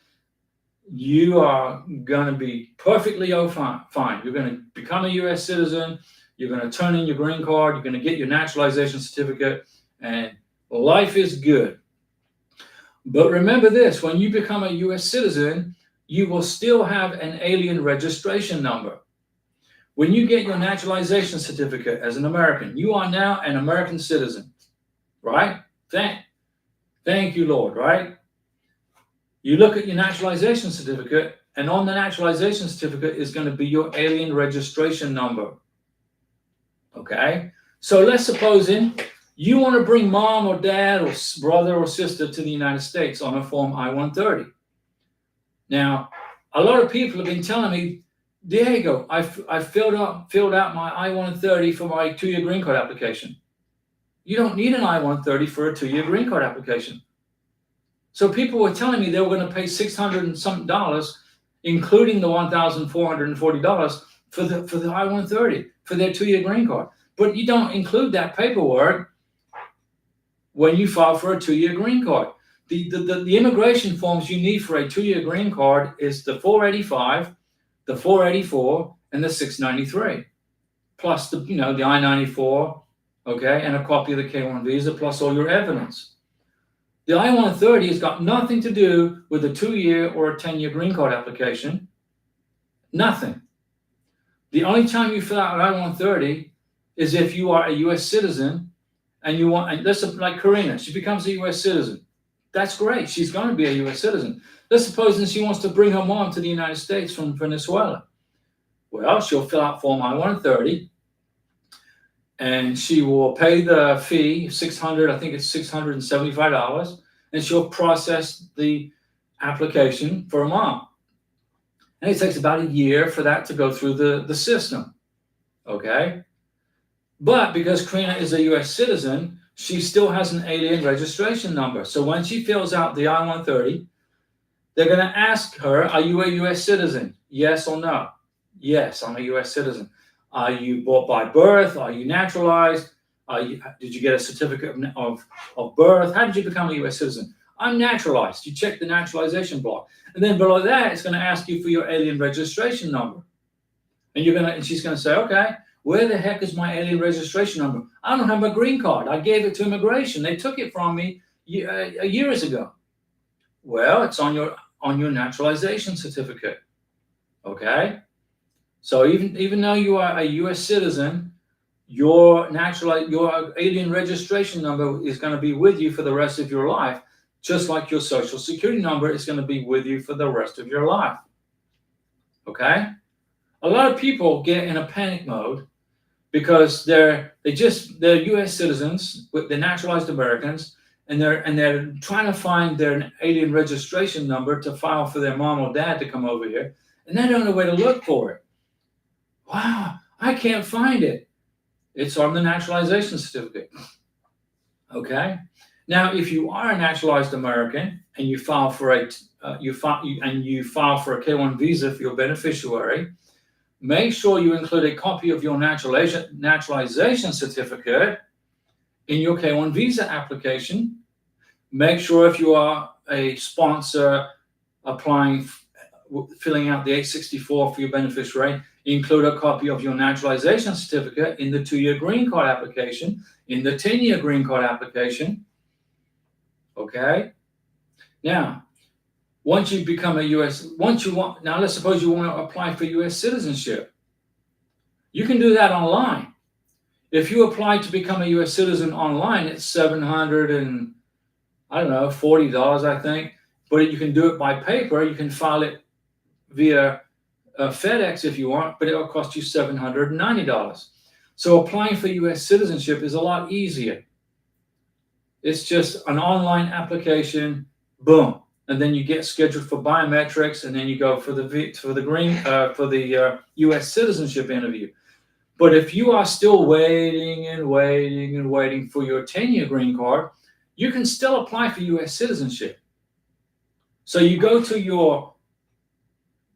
you are going to be perfectly fine. You're going to become a U.S. citizen. You're going to turn in your green card. You're going to get your naturalization certificate. And life is good. But remember this. When you become a U.S. citizen, you will still have an alien registration number. When you get your naturalization certificate as an American, you are now an American citizen, right? Thank you, Lord, right? You look at your naturalization certificate, and on the naturalization certificate is going to be your alien registration number. Okay? So let's suppose you want to bring mom or dad or brother or sister to the United States on a form I-130. Now, a lot of people have been telling me, Diego, I filled out my I-130 for my 2-year green card application. You don't need an I-130 for a 2-year green card application. So people were telling me they were going to pay $600 and something, including the $1,440, for the I-130, for their 2-year green card. But you don't include that paperwork when you file for a 2-year green card. The immigration forms you need for a 2-year green card is the 485, the 484, and the 693, plus the I-94, okay, and a copy of the K-1 visa, plus all your evidence. The I-130 has got nothing to do with a 2-year or a 10-year green card application. Nothing. The only time you fill out an I-130 is if you are a U.S. citizen and you want, and let's like Karina, she becomes a U.S. citizen. That's great. She's going to be a U.S. citizen. Let's suppose that she wants to bring her mom to the United States from Venezuela. Well, she'll fill out Form I-130, and she will pay the fee, $675, and she'll process the application for her mom. And it takes about a year for that to go through the system, okay? But because Karina is a U.S. citizen, she still has an alien registration number. So when she fills out the I-130, they're going to ask her, are you a U.S. citizen? Yes or no? Yes, I'm a U.S. citizen. Are you bought by birth? Are you naturalized? Did you get a certificate of birth? How did you become a U.S. citizen? I'm naturalized. You check the naturalization block. And then below that, it's going to ask you for your alien registration number. And she's going to say, okay, where the heck is my alien registration number? I don't have my green card. I gave it to immigration. They took it from me years ago. Well, it's on your naturalization certificate. Okay? So even though you are a U.S. citizen, your alien registration number is going to be with you for the rest of your life, just like your social security number is going to be with you for the rest of your life. Okay? A lot of people get in a panic mode because they're U.S. citizens, they're naturalized Americans, and they're trying to find their alien registration number to file for their mom or dad to come over here, and they don't know where to look for it. Wow, I can't find it. It's on the naturalization certificate. Okay. Now, if you are a naturalized American and you file for a K-1 visa for your beneficiary, make sure you include a copy of your naturalization certificate in your K-1 visa application. Make sure if you are a sponsor filling out the 864 for your beneficiary, include a copy of your naturalization certificate in the 2-year green card application, in the 10-year green card application. Okay? Now, once you become a let's suppose you want to apply for U.S. citizenship. You can do that online. If you apply to become a U.S. citizen online, it's $740, I think. But you can do it by paper. You can file it via FedEx if you want, but it will cost you $790. So applying for U.S. citizenship is a lot easier. It's just an online application, boom, and then you get scheduled for biometrics, and then you go for the U.S. citizenship interview. But if you are still waiting for your 10-year green card, you can still apply for U.S. citizenship. So you go to your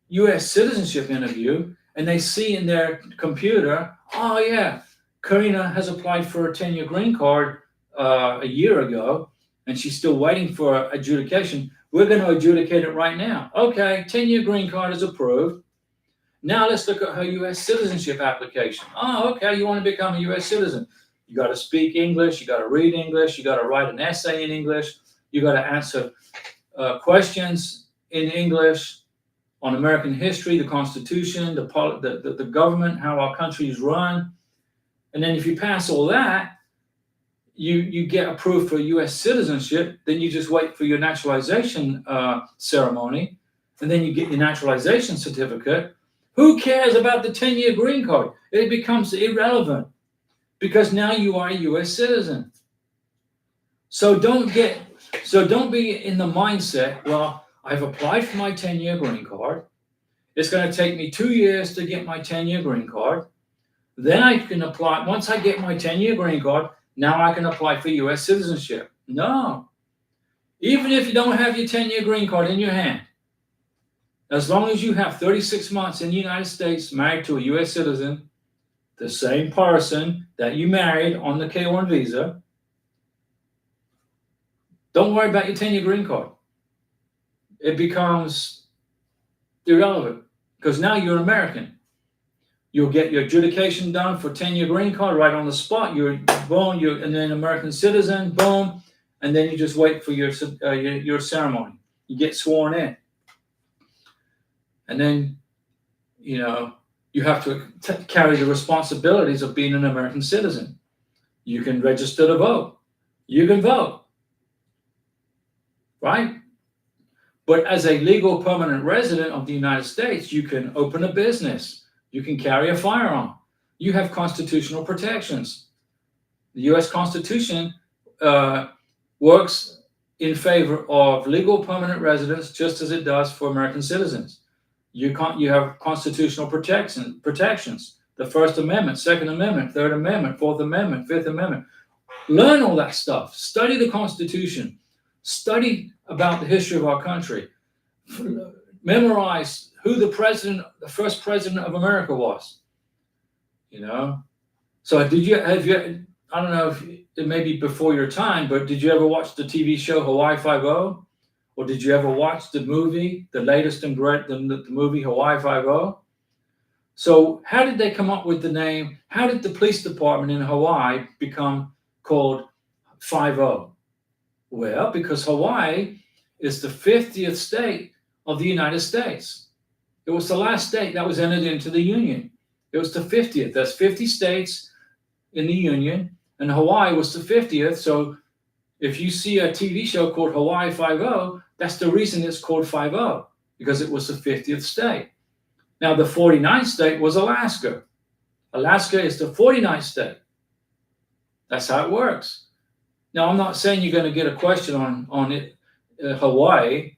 U.S. citizenship interview, and they see in their computer, oh yeah, Karina has applied for a 10-year green card a year ago, and she's still waiting for adjudication. We're going to adjudicate it right now. Okay, 10-year green card is approved. Now let's look at her U.S. citizenship application. Oh, okay, you want to become a U.S. citizen. You got to speak English, you got to read English, you got to write an essay in English, you got to answer questions in English on American history, the Constitution, the government, how our country is run. And then if you pass all that, you get approved for U.S. citizenship. Then you just wait for your naturalization ceremony, and then you get your naturalization certificate. Who cares about the 10-year green card? It becomes irrelevant because now you are a U.S. citizen. So don't be in the mindset, well, I've applied for my 10-year green card. It's going to take me 2 years to get my 10-year green card. Then I can apply. Once I get my 10-year green card, now I can apply for U.S. citizenship. No. Even if you don't have your 10-year green card in your hand. As long as you have 36 months in the United States married to a U.S. citizen, the same person that you married on the K-1 visa, don't worry about your 10-year green card. It becomes irrelevant because now you're an American. You'll get your adjudication done for 10-year green card right on the spot. You're boom, and then American citizen, boom, and then you just wait for your ceremony. You get sworn in, and then you have to carry the responsibilities of being an American citizen. You can register to vote. You can vote, right? But as a legal permanent resident of the United States, you can open a business. You can carry a firearm. You have constitutional protections. The U.S. Constitution works in favor of legal permanent residents just as it does for American citizens. You have constitutional protections. The First Amendment, Second Amendment, Third Amendment, Fourth Amendment, Fifth Amendment. Learn all that stuff. Study the Constitution. Study about the history of our country. Memorize who the first president of America was. So have you? I don't know if it may be before your time, but did you ever watch the TV show Hawaii Five-0? Or did you ever watch the movie, the latest and great, the movie Hawaii Five-0? So how did they come up with the name? How did the police department in Hawaii become called 5-0? Well, because Hawaii is the 50th state of the United States. It was the last state that was entered into the Union. It was the 50th. That's 50 states in the Union, and Hawaii was the 50th. So if you see a TV show called Hawaii Five-0, that's the reason it's called 5-0, because it was the 50th state. Now, the 49th state was Alaska. Alaska is the 49th state. That's how it works. Now, I'm not saying you're going to get a question on it, Hawaii,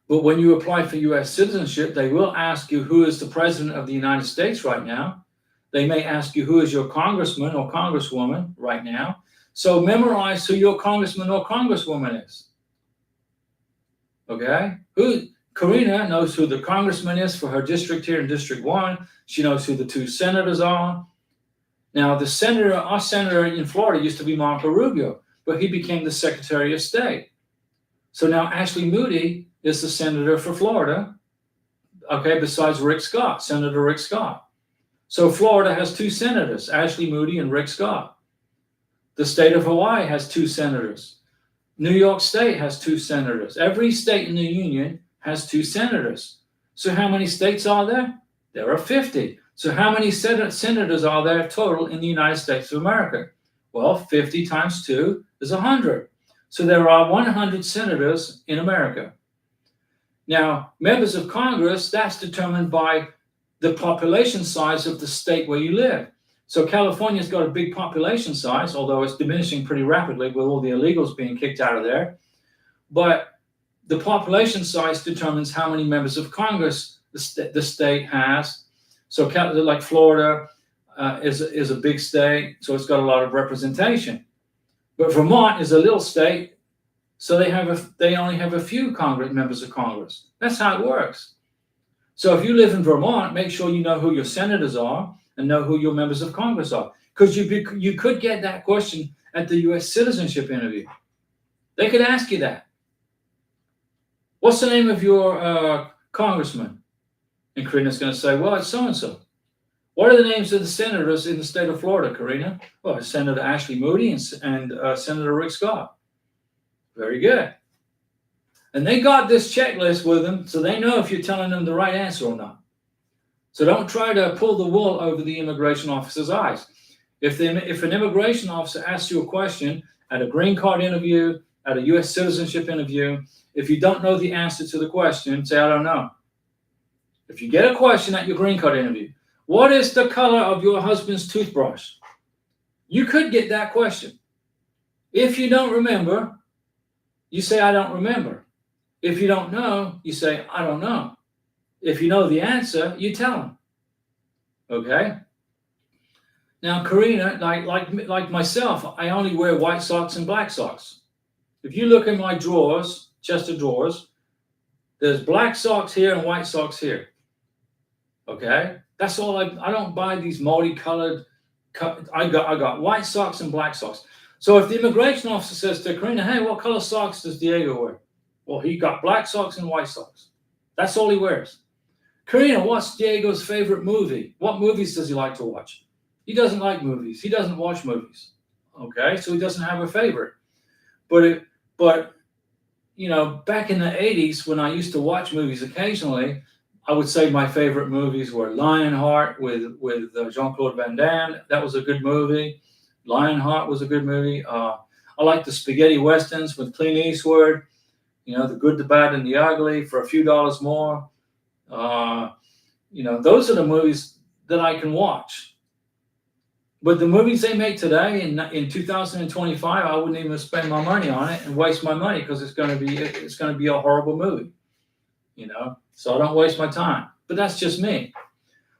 but when you apply for U.S. citizenship, they will ask you who is the president of the United States right now. They may ask you who is your congressman or congresswoman right now. So memorize who your congressman or congresswoman is. Okay? Karina knows who the congressman is for her district here in District 1. She knows who the two senators are. Now, our senator in Florida used to be Marco Rubio, but he became the Secretary of State. So now Ashley Moody is the senator for Florida, okay, besides Rick Scott, Senator Rick Scott. So Florida has two senators, Ashley Moody and Rick Scott. The state of Hawaii has two senators. New York State has two senators. Every state in the Union has two senators. So how many states are there? There are 50. So how many senators are there total in the United States of America? Well, 50 times 2 is 100. So there are 100 senators in America. Now, members of Congress, that's determined by the population size of the state where you live. So California's got a big population size, although it's diminishing pretty rapidly with all the illegals being kicked out of there. But the population size determines how many members of Congress the state has. So like Florida is a big state, so it's got a lot of representation. But Vermont is a little state, so they only have a few members of Congress. That's how it works. So if you live in Vermont, make sure you know who your senators are and know who your members of Congress are, because you could get that question at the U.S. citizenship interview. They could ask you that. What's the name of your congressman? And Karina's going to say, well, it's so-and-so. What are the names of the senators in the state of Florida, Karina? Well, Senator Ashley Moody and Senator Rick Scott. Very good. And they got this checklist with them, so they know if you're telling them the right answer or not. So don't try to pull the wool over the immigration officer's eyes. If an immigration officer asks you a question at a green card interview, at a U.S. citizenship interview, if you don't know the answer to the question, say, I don't know. If you get a question at your green card interview, what is the color of your husband's toothbrush? You could get that question. If you don't remember, you say, I don't remember. If you don't know, you say, I don't know. If you know the answer, you tell them. Okay? Now, Karina, like myself, I only wear white socks and black socks. If you look in my drawers, chest of drawers, There's black socks here and white socks here. Okay, that's all. I don't buy these multicolored. I got white socks and black socks. So if the immigration officer says to Karina, "Hey, what color socks does Diego wear?" Well, he got black socks and white socks. That's all he wears. Karina, what's Diego's favorite movie? What movies does he like to watch? He doesn't like movies. He doesn't watch movies. Okay, so he doesn't have a favorite. But you know, back in the 80s when I used to watch movies occasionally, I would say my favorite movies were Lionheart with Jean-Claude Van Damme. That was a good movie. Lionheart was a good movie. I like the spaghetti westerns with Clint Eastwood. You know, The Good, the Bad, and the Ugly for a few dollars more. You know, those are the movies that I can watch. But the movies they make today in 2025, I wouldn't even spend my money on it and waste my money because it's going to be a horrible movie. You know, so I don't waste my time. But that's just me.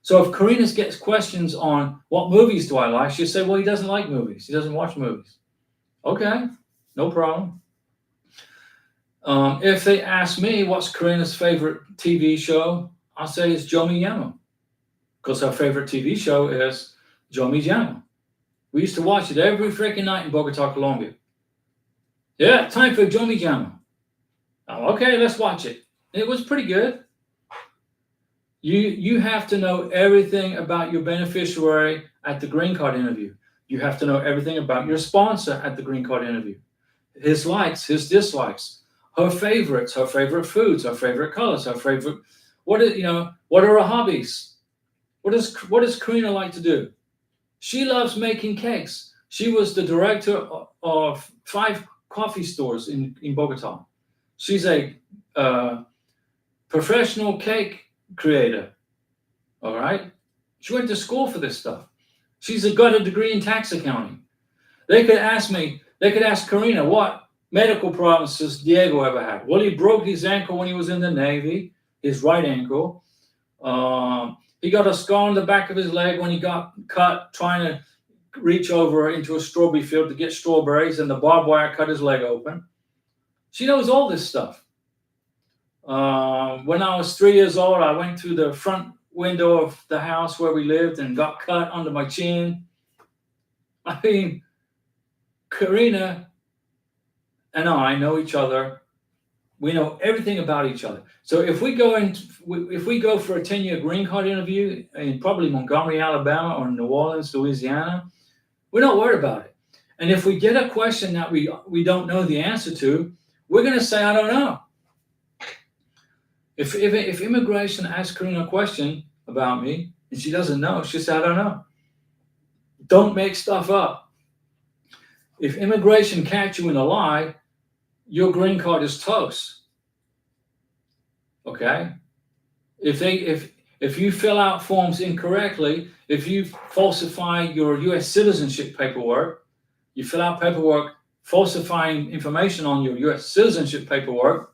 So if Karina gets questions on what movies do I like, she'll say, well, he doesn't like movies. He doesn't watch movies. Okay, no problem. If they ask me what's Karina's favorite TV show, I'll say it's Joe Me Llamo, because her favorite TV show is Joe Me Llamo. We used to watch it every freaking night in Bogota, Colombia. Yeah, time for Joe Me Llamo. Oh, okay, let's watch it. It was pretty good. You have to know everything about your beneficiary at the green card interview. You have to know everything about your sponsor at the green card interview. His likes, his dislikes, her favorites, her favorite foods, her favorite colors, her favorite what are her hobbies? What does Karina like to do? She loves making cakes. She was the director of 5 coffee stores in Bogota. She's a professional cake creator. All right. She went to school for this stuff. She's got a degree in tax accounting. They could ask Karina, what medical problems does Diego ever have? Well, he broke his ankle when he was in the Navy, his right ankle. He got a scar on the back of his leg when he got cut trying to reach over into a strawberry field to get strawberries, and the barbed wire cut his leg open. She knows all this stuff. When I was 3 years old, I went through the front window of the house where we lived and got cut under my chin. I mean, Karina and I know each other. We know everything about each other. So if we go for a 10-year green card interview in probably Montgomery, Alabama, or New Orleans, Louisiana, we're not worried about it. And if we get a question that we don't know the answer to, we're going to say, I don't know. If immigration asks Karina a question about me and she doesn't know, she'll say, I don't know. Don't make stuff up. If immigration catch you in a lie, your green card is toast. Okay? If you fill out forms incorrectly, if you falsify your US citizenship paperwork, you fill out paperwork falsifying information on your US citizenship paperwork,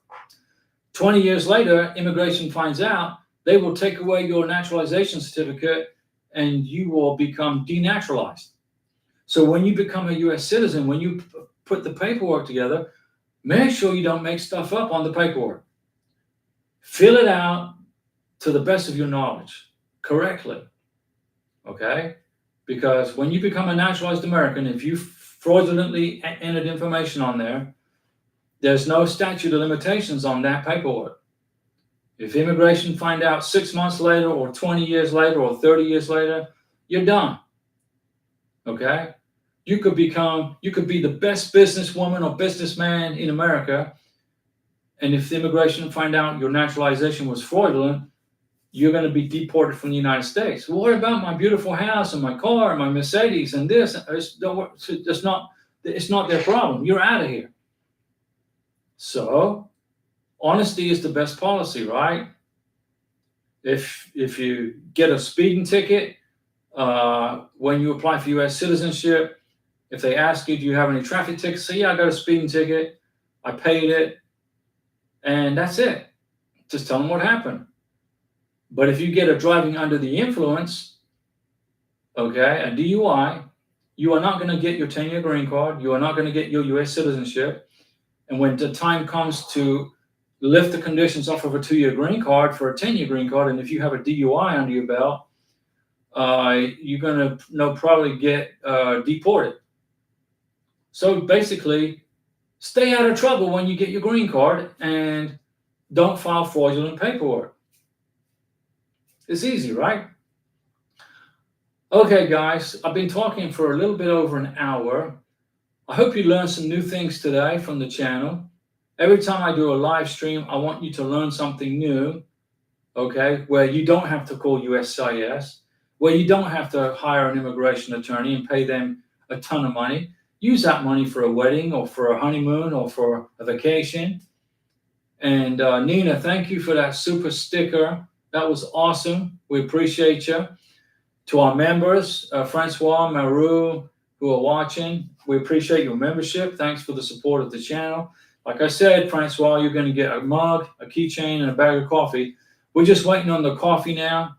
20 years later, immigration finds out, they will take away your naturalization certificate and you will become denaturalized. So when you become a US citizen, when you put the paperwork together, make sure you don't make stuff up on the paperwork. Fill it out to the best of your knowledge, correctly. Okay? Because when you become a naturalized American, if you fraudulently entered information on there, there's no statute of limitations on that paperwork. If immigration find out 6 months later or 20 years later or 30 years later, you're done. Okay? You could be the best businesswoman or businessman in America, and if the immigration find out your naturalization was fraudulent, you're going to be deported from the United States. Well, what about my beautiful house and my car and my Mercedes and this? It's not their problem. You're out of here. So, honesty is the best policy, right? If you get a speeding ticket when you apply for U.S. citizenship, if they ask you, do you have any traffic tickets? Say, yeah, I got a speeding ticket. I paid it. And that's it. Just tell them what happened. But if you get a driving under the influence, okay, a DUI, you are not going to get your 10-year green card. You are not going to get your U.S. citizenship. And when the time comes to lift the conditions off of a 2-year green card for a 10-year green card. And if you have a DUI under your belt, you're going to probably get deported. So basically, stay out of trouble when you get your green card and don't file fraudulent paperwork. It's easy, right? Okay, guys, I've been talking for a little bit over an hour. I hope you learned some new things today from the channel. Every time I do a live stream, I want you to learn something new, okay, where you don't have to call USCIS, where you don't have to hire an immigration attorney and pay them a ton of money. Use that money for a wedding or for a honeymoon or for a vacation. And Nina, thank you for that super sticker. That was awesome. We appreciate you. To our members, Francois, Maru, who are watching, we appreciate your membership. Thanks for the support of the channel. Like I said, Francois, you're going to get a mug, a keychain, and a bag of coffee. We're just waiting on the coffee now,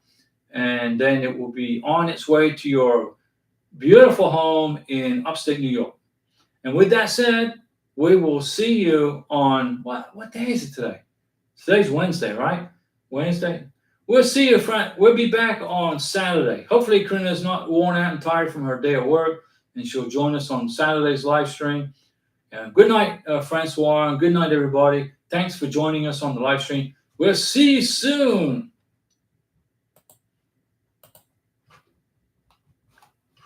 and then it will be on its way to your beautiful home in upstate New York. And with that said, we will see you on, what day is it today? Today's Wednesday, right? Wednesday? We'll see you, friend. We'll be back on Saturday. Hopefully, Karina's not worn out and tired from her day of work, and she'll join us on Saturday's live stream. And good night, Francois, and good night, everybody. Thanks for joining us on the live stream. We'll see you soon.